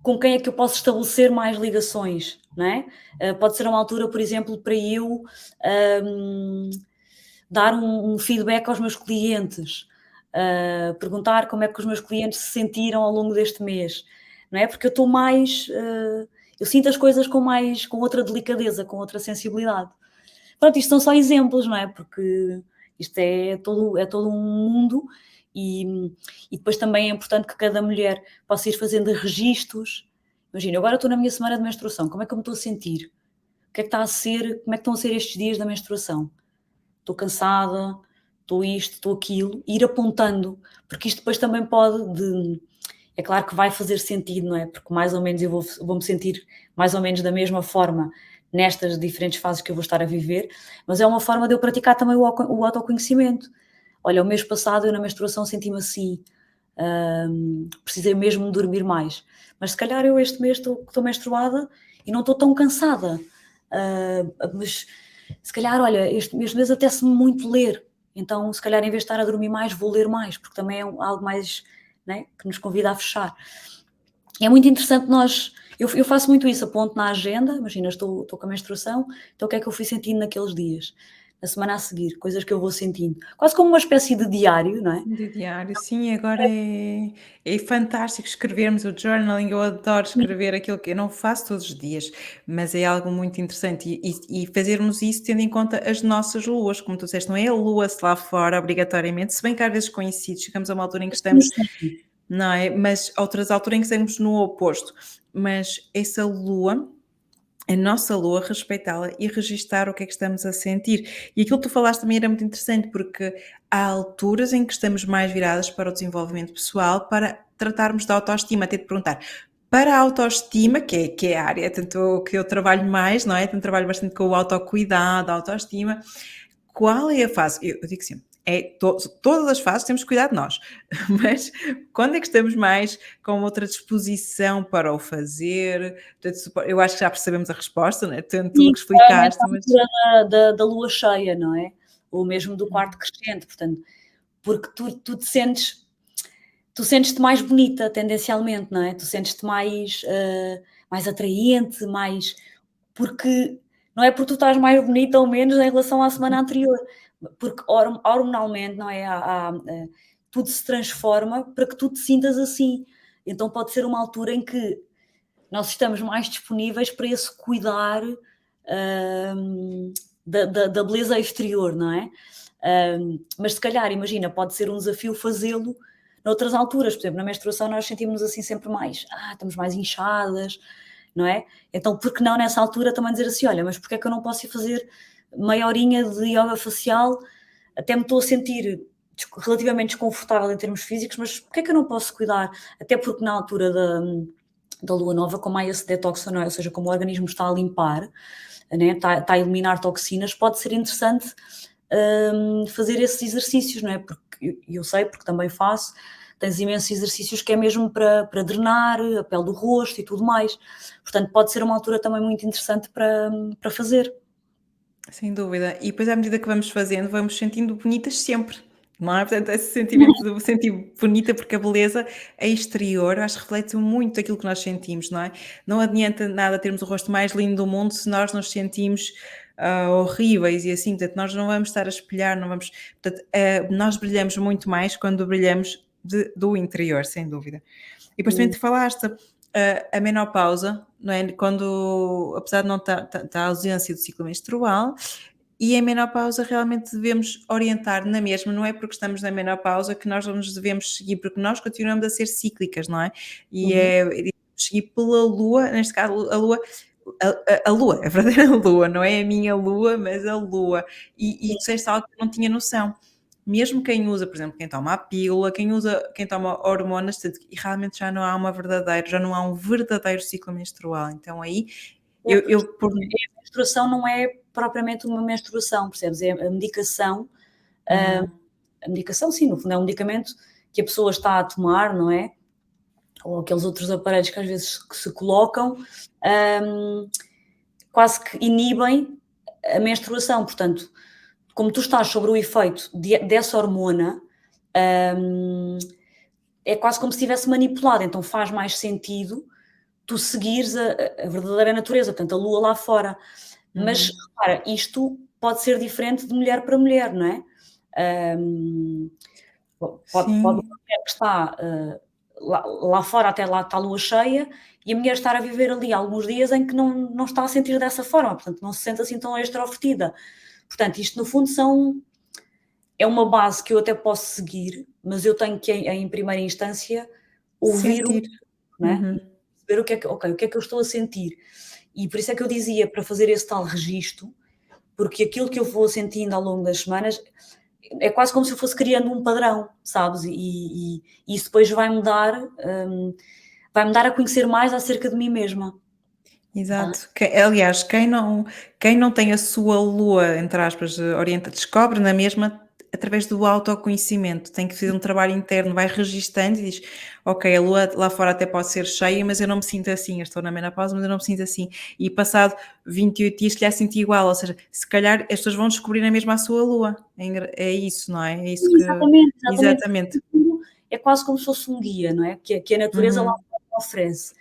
com quem é que eu posso estabelecer mais ligações, não é? Pode ser uma altura, por exemplo, para eu dar um feedback aos meus clientes, perguntar como é que os meus clientes se sentiram ao longo deste mês, não é? Porque eu estou mais, eu sinto as coisas com outra delicadeza, com outra sensibilidade. Pronto, isto são só exemplos, não é? Porque isto é todo um mundo e depois também é importante que cada mulher possa ir fazendo registros. Imagina, agora estou na minha semana de menstruação, como é que eu me estou a sentir? O que é que está a ser, como é que estão a ser estes dias da menstruação? Estou cansada, estou isto, estou aquilo, e ir apontando, porque isto depois também é claro que vai fazer sentido, não é? Porque mais ou menos eu vou-me sentir mais ou menos da mesma forma nestas diferentes fases que eu vou estar a viver, mas é uma forma de eu praticar também o autoconhecimento. Olha, o mês passado eu na menstruação senti-me assim, precisei mesmo de dormir mais, mas se calhar eu este mês estou menstruada e não estou tão cansada, mas se calhar, olha, este mês apetece-me muito ler, então se calhar em vez de estar a dormir mais, vou ler mais, porque também é algo mais, né, que nos convida a fechar. É muito interessante eu faço muito isso, aponto na agenda, imagina, estou com a menstruação, então o que é que eu fui sentindo naqueles dias, na semana a seguir, coisas que eu vou sentindo, quase como uma espécie de diário, não é? De diário, sim, agora é fantástico escrevermos o journaling, eu adoro escrever aquilo que eu não faço todos os dias, mas é algo muito interessante e fazermos isso tendo em conta as nossas luas, como tu disseste, não é a lua-se lá fora obrigatoriamente, se bem que às vezes coincide, chegamos a uma altura em que Sim, estamos, sim. não é? Mas outras alturas em que estamos no oposto, mas essa lua, a nossa lua, respeitá-la e registar o que é que estamos a sentir. E aquilo que tu falaste também era muito interessante, porque há alturas em que estamos mais viradas para o desenvolvimento pessoal, para tratarmos da autoestima, até de perguntar. Para a autoestima, que é a área tanto que eu trabalho mais, não é? Tanto trabalho bastante com o autocuidado, a autoestima. Qual é a fase? Eu digo sempre, todas as fases temos que cuidar de nós, mas quando é que estamos mais com outra disposição para o fazer? Portanto, eu acho que já percebemos a resposta, né? Tanto tudo o Sim, que provavelmente explicaste, à mas altura da lua cheia, não é? Ou mesmo do quarto crescente, portanto, porque tu sentes-te mais bonita tendencialmente, não é? Tu sentes-te mais atraente, mais porque não é porque tu estás mais bonita ou menos em relação à semana anterior, porque hormonalmente, não é? Tudo se transforma para que tu te sintas assim. Então pode ser uma altura em que nós estamos mais disponíveis para esse cuidar, da beleza exterior, não é? Mas se calhar, imagina, pode ser um desafio fazê-lo noutras alturas, por exemplo, na menstruação nós sentimos assim sempre mais, estamos mais inchadas, não é? Então, por que não nessa altura também dizer assim, olha, mas porque é que eu não posso ir fazer meia horinha de yoga facial? Até me estou a sentir relativamente desconfortável em termos físicos, mas porque é que eu não posso cuidar? Até porque na altura da lua nova, como há esse detox, não é? Ou seja, como o organismo está a limpar, né? Está a eliminar toxinas, pode ser interessante fazer esses exercícios, não é? Porque eu sei, porque também faço, tens imensos exercícios que é mesmo para drenar a pele do rosto e tudo mais. Portanto, pode ser uma altura também muito interessante para fazer. sem dúvida. E depois, à medida que vamos fazendo, vamos sentindo bonitas sempre, não é? Portanto, esse sentimento de sentir bonita, porque a beleza é exterior, acho que reflete muito aquilo que nós sentimos, não é? Não adianta nada termos o rosto mais lindo do mundo se nós nos sentimos horríveis e assim, portanto, nós não vamos estar a espelhar, não vamos. Portanto, nós brilhamos muito mais quando brilhamos do interior, sem dúvida. E depois também Hum, te falaste a menopausa, não é? Quando, apesar de não estar a ausência do ciclo menstrual, e a menopausa realmente devemos orientar na mesma, não é porque estamos na menopausa que nós não nos devemos seguir, porque nós continuamos a ser cíclicas, não é? E uhum. é seguir pela lua, neste caso a lua, a verdadeira lua, não é a minha lua, mas a lua. E Sim, tu disseste algo que eu não tinha noção. Mesmo quem usa, por exemplo, quem toma a pílula, quem toma hormonas, e realmente já não há um verdadeiro ciclo menstrual. Então aí Por... A menstruação não é propriamente uma menstruação, percebes? É a medicação. A medicação, sim, no fundo é um medicamento que a pessoa está a tomar, não é? Ou aqueles outros aparelhos que às vezes que se colocam, quase que inibem a menstruação. Portanto, como tu estás sobre o efeito dessa hormona, é quase como se estivesse manipulado, então faz mais sentido tu seguires a verdadeira natureza, portanto, a lua lá fora. Mas, repara, isto pode ser diferente de mulher para mulher, não é? Pode uma mulher que está lá fora, até lá está a lua cheia, e a mulher estar a viver ali alguns dias em que não está a sentir dessa forma, portanto, não se sente assim tão extrovertida. Portanto, isto no fundo é uma base que eu até posso seguir, mas eu tenho que, em primeira instância, ouvir sentir. Não é? Ver o que é que eu estou a sentir. E por isso é que eu dizia para fazer esse tal registro, porque aquilo que eu vou sentindo ao longo das semanas é quase como se eu fosse criando um padrão, sabes? E isso depois vai-me dar a conhecer mais acerca de mim mesma. Exato. Aliás, quem não tem a sua lua, entre aspas, descobre na mesma através do autoconhecimento. Tem que fazer um trabalho interno, vai registando e diz: ok, a lua lá fora até pode ser cheia, mas eu não me sinto assim. Eu estou na menopausa, mas eu não me sinto assim. E passado 28 dias, se lhe senti igual. Ou seja, se calhar as pessoas vão descobrir na mesma a sua lua. É isso, não é? É isso que... Exatamente. É quase como se fosse um guia, não é? Que a natureza lá fora oferece.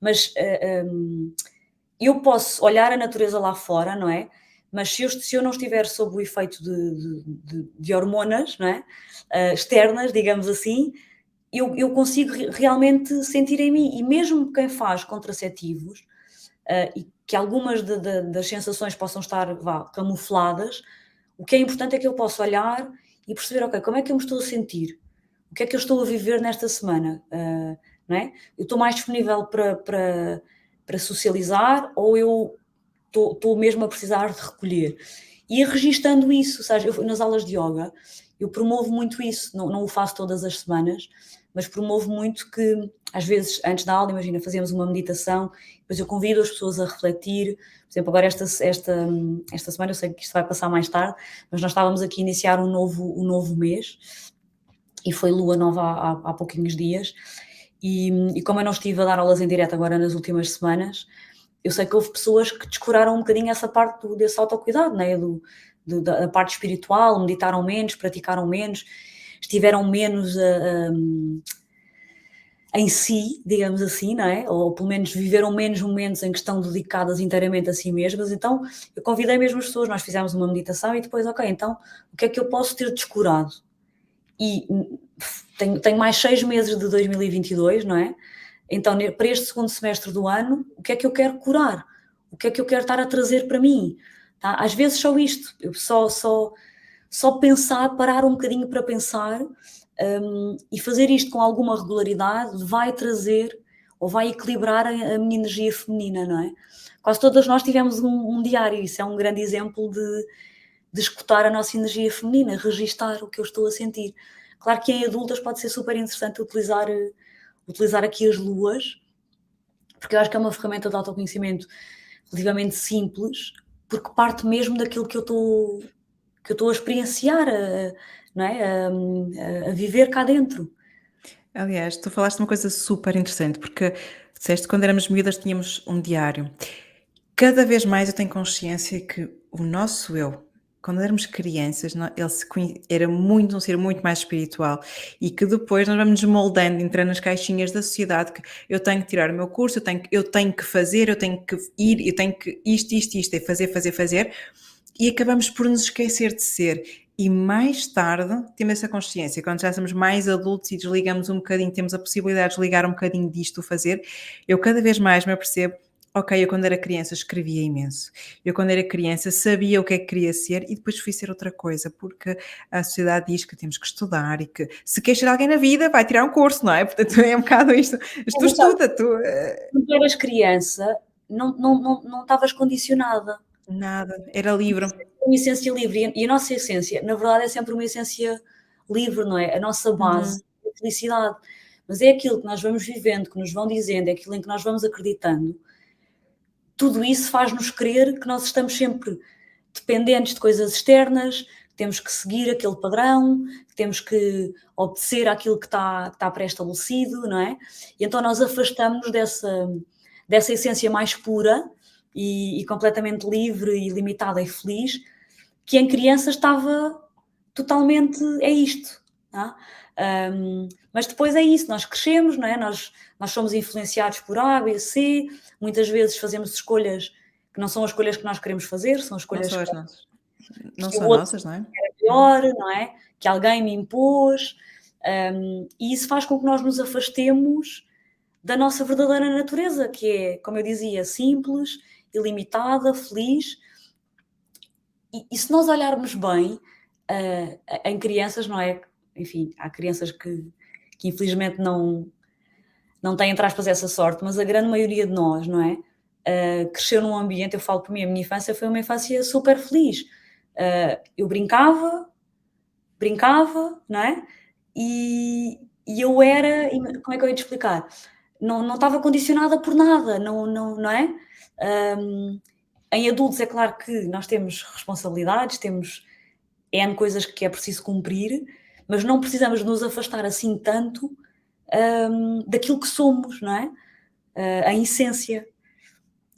Mas eu posso olhar a natureza lá fora, não é? Mas se eu não estiver sob o efeito de hormonas, não é? Externas, digamos assim, eu consigo realmente sentir em mim. E mesmo quem faz contraceptivos, e que algumas das sensações possam estar camufladas, o que é importante é que eu possa olhar e perceber, ok, como é que eu me estou a sentir? O que é que eu estou a viver nesta semana? Não é? Eu estou mais disponível para socializar ou eu estou mesmo a precisar de recolher? E registando isso, seja, nas aulas de yoga, eu promovo muito isso, não o faço todas as semanas, mas promovo muito que, às vezes, antes da aula, imagina, fazemos uma meditação, depois eu convido as pessoas a refletir. Por exemplo, agora esta semana, eu sei que isto vai passar mais tarde, mas nós estávamos aqui a iniciar um novo mês, e foi lua nova há pouquinhos dias, e como eu não estive a dar aulas em direto agora nas últimas semanas, eu sei que houve pessoas que descuraram um bocadinho essa parte desse autocuidado, né? Da parte espiritual, meditaram menos, praticaram menos, estiveram menos em si, digamos assim, não é? Ou pelo menos viveram menos momentos em que estão dedicadas inteiramente a si mesmas. Então eu convidei mesmo as pessoas, nós fizemos uma meditação e depois, ok, então o que é que eu posso ter descurado? E tenho mais 6 meses de 2022, não é? Então, para este segundo semestre do ano, o que é que eu quero curar? O que é que eu quero estar a trazer para mim? Tá? Às vezes só isto, eu só pensar, parar um bocadinho para pensar, e fazer isto com alguma regularidade vai trazer ou vai equilibrar a minha energia feminina, não é? Quase todas nós tivemos um diário, isso é um grande exemplo de escutar a nossa energia feminina, registar o que eu estou a sentir. Claro que em adultas pode ser super interessante utilizar aqui as luas, porque eu acho que é uma ferramenta de autoconhecimento relativamente simples, porque parte mesmo daquilo que eu estou a experienciar, não é? A viver cá dentro. Aliás, tu falaste uma coisa super interessante, porque disseste que quando éramos miúdas tínhamos um diário. Cada vez mais eu tenho consciência que o nosso eu, quando éramos crianças, era muito um ser muito mais espiritual e que depois nós vamos nos moldando, entrando nas caixinhas da sociedade, que eu tenho que tirar o meu curso, eu tenho que fazer, eu tenho que ir, eu tenho que isto, é fazer, e acabamos por nos esquecer de ser. E mais tarde temos essa consciência, quando já somos mais adultos e desligamos um bocadinho, temos a possibilidade de desligar um bocadinho disto, fazer, eu cada vez mais me apercebo. Ok, eu quando era criança escrevia imenso. Eu quando era criança sabia o que é que queria ser e depois fui ser outra coisa, porque a sociedade diz que temos que estudar e que se queres ser alguém na vida vai tirar um curso, não é? Portanto é um bocado isto. Mas tu estuda, Quando eras criança, não estavas condicionada. Nada, era livre. Uma essência livre. E a nossa essência, na verdade, é sempre uma essência livre, não é? A nossa base é a felicidade. Mas é aquilo que nós vamos vivendo, que nos vão dizendo, é aquilo em que nós vamos acreditando, tudo isso faz-nos crer que nós estamos sempre dependentes de coisas externas, temos que seguir aquele padrão, temos que obedecer àquilo que está pré-estabelecido, não é? E então nós afastamos dessa essência mais pura e completamente livre e limitada e feliz, que em criança estava totalmente, é isto, não é? Mas depois é isso, nós crescemos, não é? Nós somos influenciados por A, B, C, muitas vezes fazemos escolhas que não são as escolhas que nós queremos fazer, são Não escolhas são que as nossas. Não o são outro nossas, não é? era melhor, não é? Que alguém me impôs, e isso faz com que nós nos afastemos da nossa verdadeira natureza, que é, como eu dizia, simples, ilimitada, feliz. E se nós olharmos bem, em crianças, não é? Enfim, há crianças que infelizmente não têm, entre aspas, essa sorte, mas a grande maioria de nós, não é? Cresceu num ambiente, eu falo por mim, a minha infância foi uma infância super feliz. Eu brincava, não é? E eu era, como é que eu ia te explicar? Não estava condicionada por nada, não é? Em adultos é claro que nós temos responsabilidades, temos N coisas que é preciso cumprir, mas não precisamos nos afastar assim tanto, daquilo que somos, não é? A essência.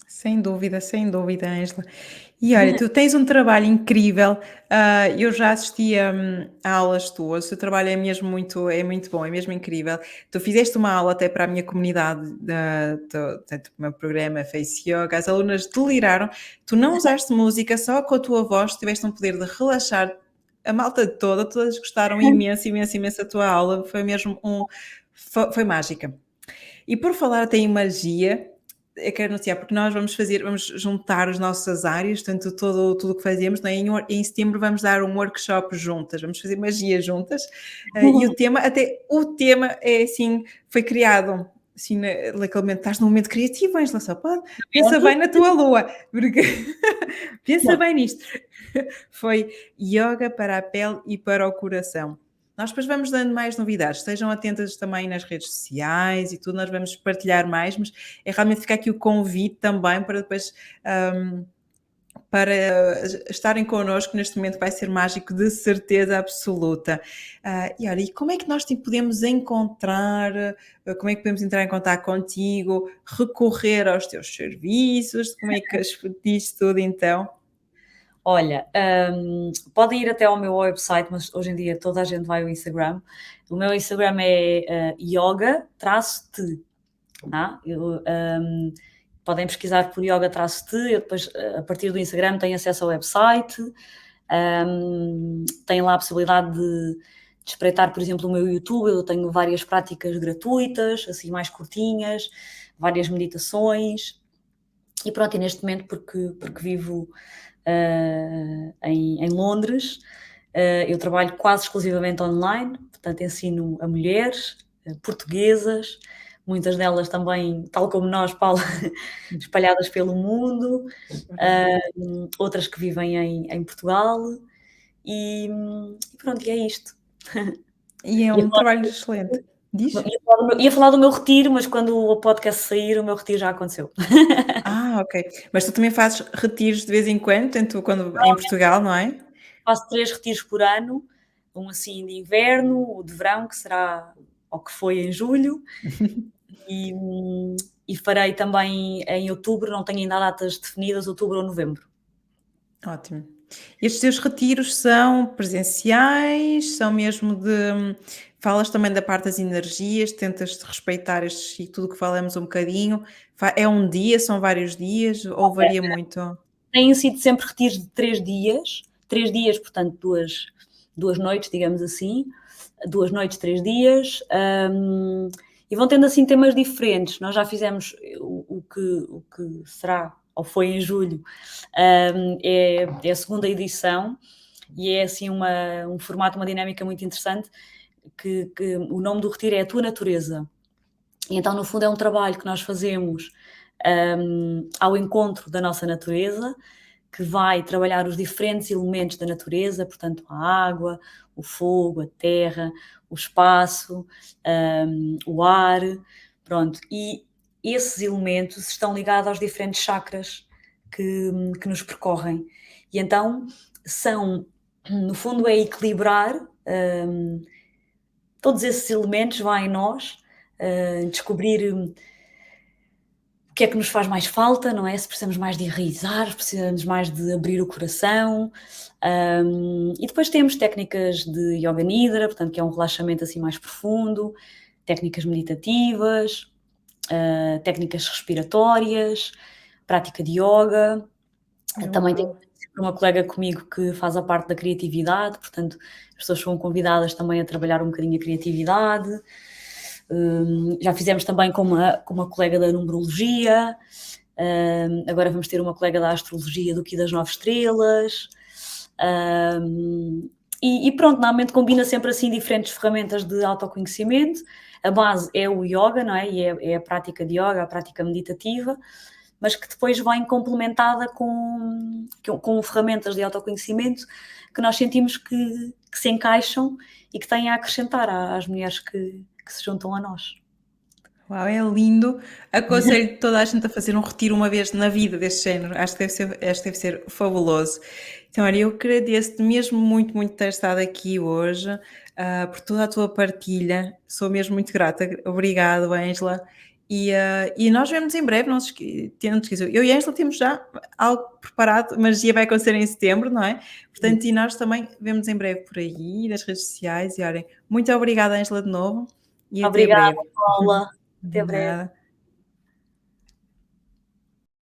Sem dúvida, Ângela. E olha, tu tens um trabalho incrível. Eu já assisti a aulas tuas. O teu trabalho é muito bom, é mesmo incrível. Tu fizeste uma aula até para a minha comunidade, do meu programa Face Yoga. As alunas deliraram. Tu não usaste música, só com a tua voz tiveste um poder de relaxar a malta toda. Todas gostaram imenso, imenso, imenso da tua aula. Foi mesmo foi mágica. E por falar até em magia, eu quero anunciar, porque nós vamos juntar as nossas áreas, portanto, tudo o que fazemos, não é? Em setembro vamos dar um workshop juntas, vamos fazer magia juntas, e o tema é assim, foi criado, assim, naquele momento, estás num momento criativo, Ângela, só pode, pensa bem na tua lua, porque pensa bem nisto. Foi yoga para a pele e para o coração. Nós depois vamos dando mais novidades, estejam atentas também nas redes sociais e tudo, nós vamos partilhar mais, mas é realmente ficar aqui o convite também para depois para estarem connosco neste momento, vai ser mágico de certeza absoluta. E olha, e como é que nós te podemos encontrar, como é que podemos entrar em contato contigo, recorrer aos teus serviços, como é que diz tudo então? Olha, podem ir até ao meu website, mas hoje em dia toda a gente vai ao Instagram. O meu Instagram é yoga-te. Podem pesquisar por yoga-te. Eu depois, a partir do Instagram, tenho acesso ao website. Tenho lá a possibilidade de espreitar, por exemplo, o meu YouTube. Eu tenho várias práticas gratuitas, assim mais curtinhas, várias meditações. E pronto, e neste momento, porque vivo em Londres, eu trabalho quase exclusivamente online, portanto ensino a mulheres portuguesas, muitas delas também, tal como nós, Paula, espalhadas pelo mundo, outras que vivem em Portugal, e pronto, e é isto. E é Ia um falar, trabalho excelente. Diz? ia falar do meu retiro, mas quando o podcast sair, o meu retiro já aconteceu. Ok. Mas tu também fazes retiros de vez em quando, tanto quando em Portugal, não é? Faço 3 retiros por ano, um assim de inverno, o de verão, que será ou que foi em julho, e, e farei também em outubro, não tenho ainda datas definidas, outubro ou novembro. Ótimo. Estes teus retiros são presenciais, são mesmo de. Falas também da parte das energias, tentas respeitar estes e tudo que falamos um bocadinho. É um dia, são vários dias, ou varia muito? Têm sido sempre retiros de 3 dias, portanto, duas noites, digamos assim, 2 noites, 3 dias, e vão tendo assim temas diferentes. Nós já fizemos o que será, ou foi em julho, é a segunda edição, e é assim um formato, uma dinâmica muito interessante, que o nome do retiro é A Tua Natureza. E então, no fundo, é um trabalho que nós fazemos ao encontro da nossa natureza, que vai trabalhar os diferentes elementos da natureza, portanto, a água, o fogo, a terra, o espaço, o ar, pronto. E esses elementos estão ligados aos diferentes chakras que nos percorrem. E então no fundo, é equilibrar todos esses elementos, vai em nós, descobrir o que é que nos faz mais falta, não é? Se precisamos mais de enraizar, se precisamos mais de abrir o coração. E depois temos técnicas de Yoga Nidra, portanto, que é um relaxamento assim mais profundo, técnicas meditativas, técnicas respiratórias, prática de yoga. Também tenho uma colega comigo que faz a parte da criatividade, portanto, as pessoas são convidadas também a trabalhar um bocadinho a criatividade. Já fizemos também com uma colega da numerologia, agora vamos ter uma colega da astrologia do Ki das 9 estrelas, e pronto, normalmente combina sempre assim diferentes ferramentas de autoconhecimento. A base é o yoga, não é? E é a prática de yoga, a prática meditativa, mas que depois vem complementada com ferramentas de autoconhecimento que nós sentimos que se encaixam e que têm a acrescentar às mulheres que se juntam a nós. Uau, é lindo. Aconselho toda a gente a fazer um retiro uma vez na vida deste género. Acho que deve ser fabuloso. Então, olha, eu agradeço-te mesmo muito, muito ter estado aqui hoje, por toda a tua partilha. Sou mesmo muito grata. Obrigado, Ângela. E nós vemos em breve. Não te esqueças. Eu e a Ângela temos já algo preparado, mas já vai acontecer em setembro, não é? Portanto, e nós também vemos em breve por aí, nas redes sociais. E olhem, muito obrigada, Ângela, de novo. E até Obrigada, breve. Paula. Até breve. Nada.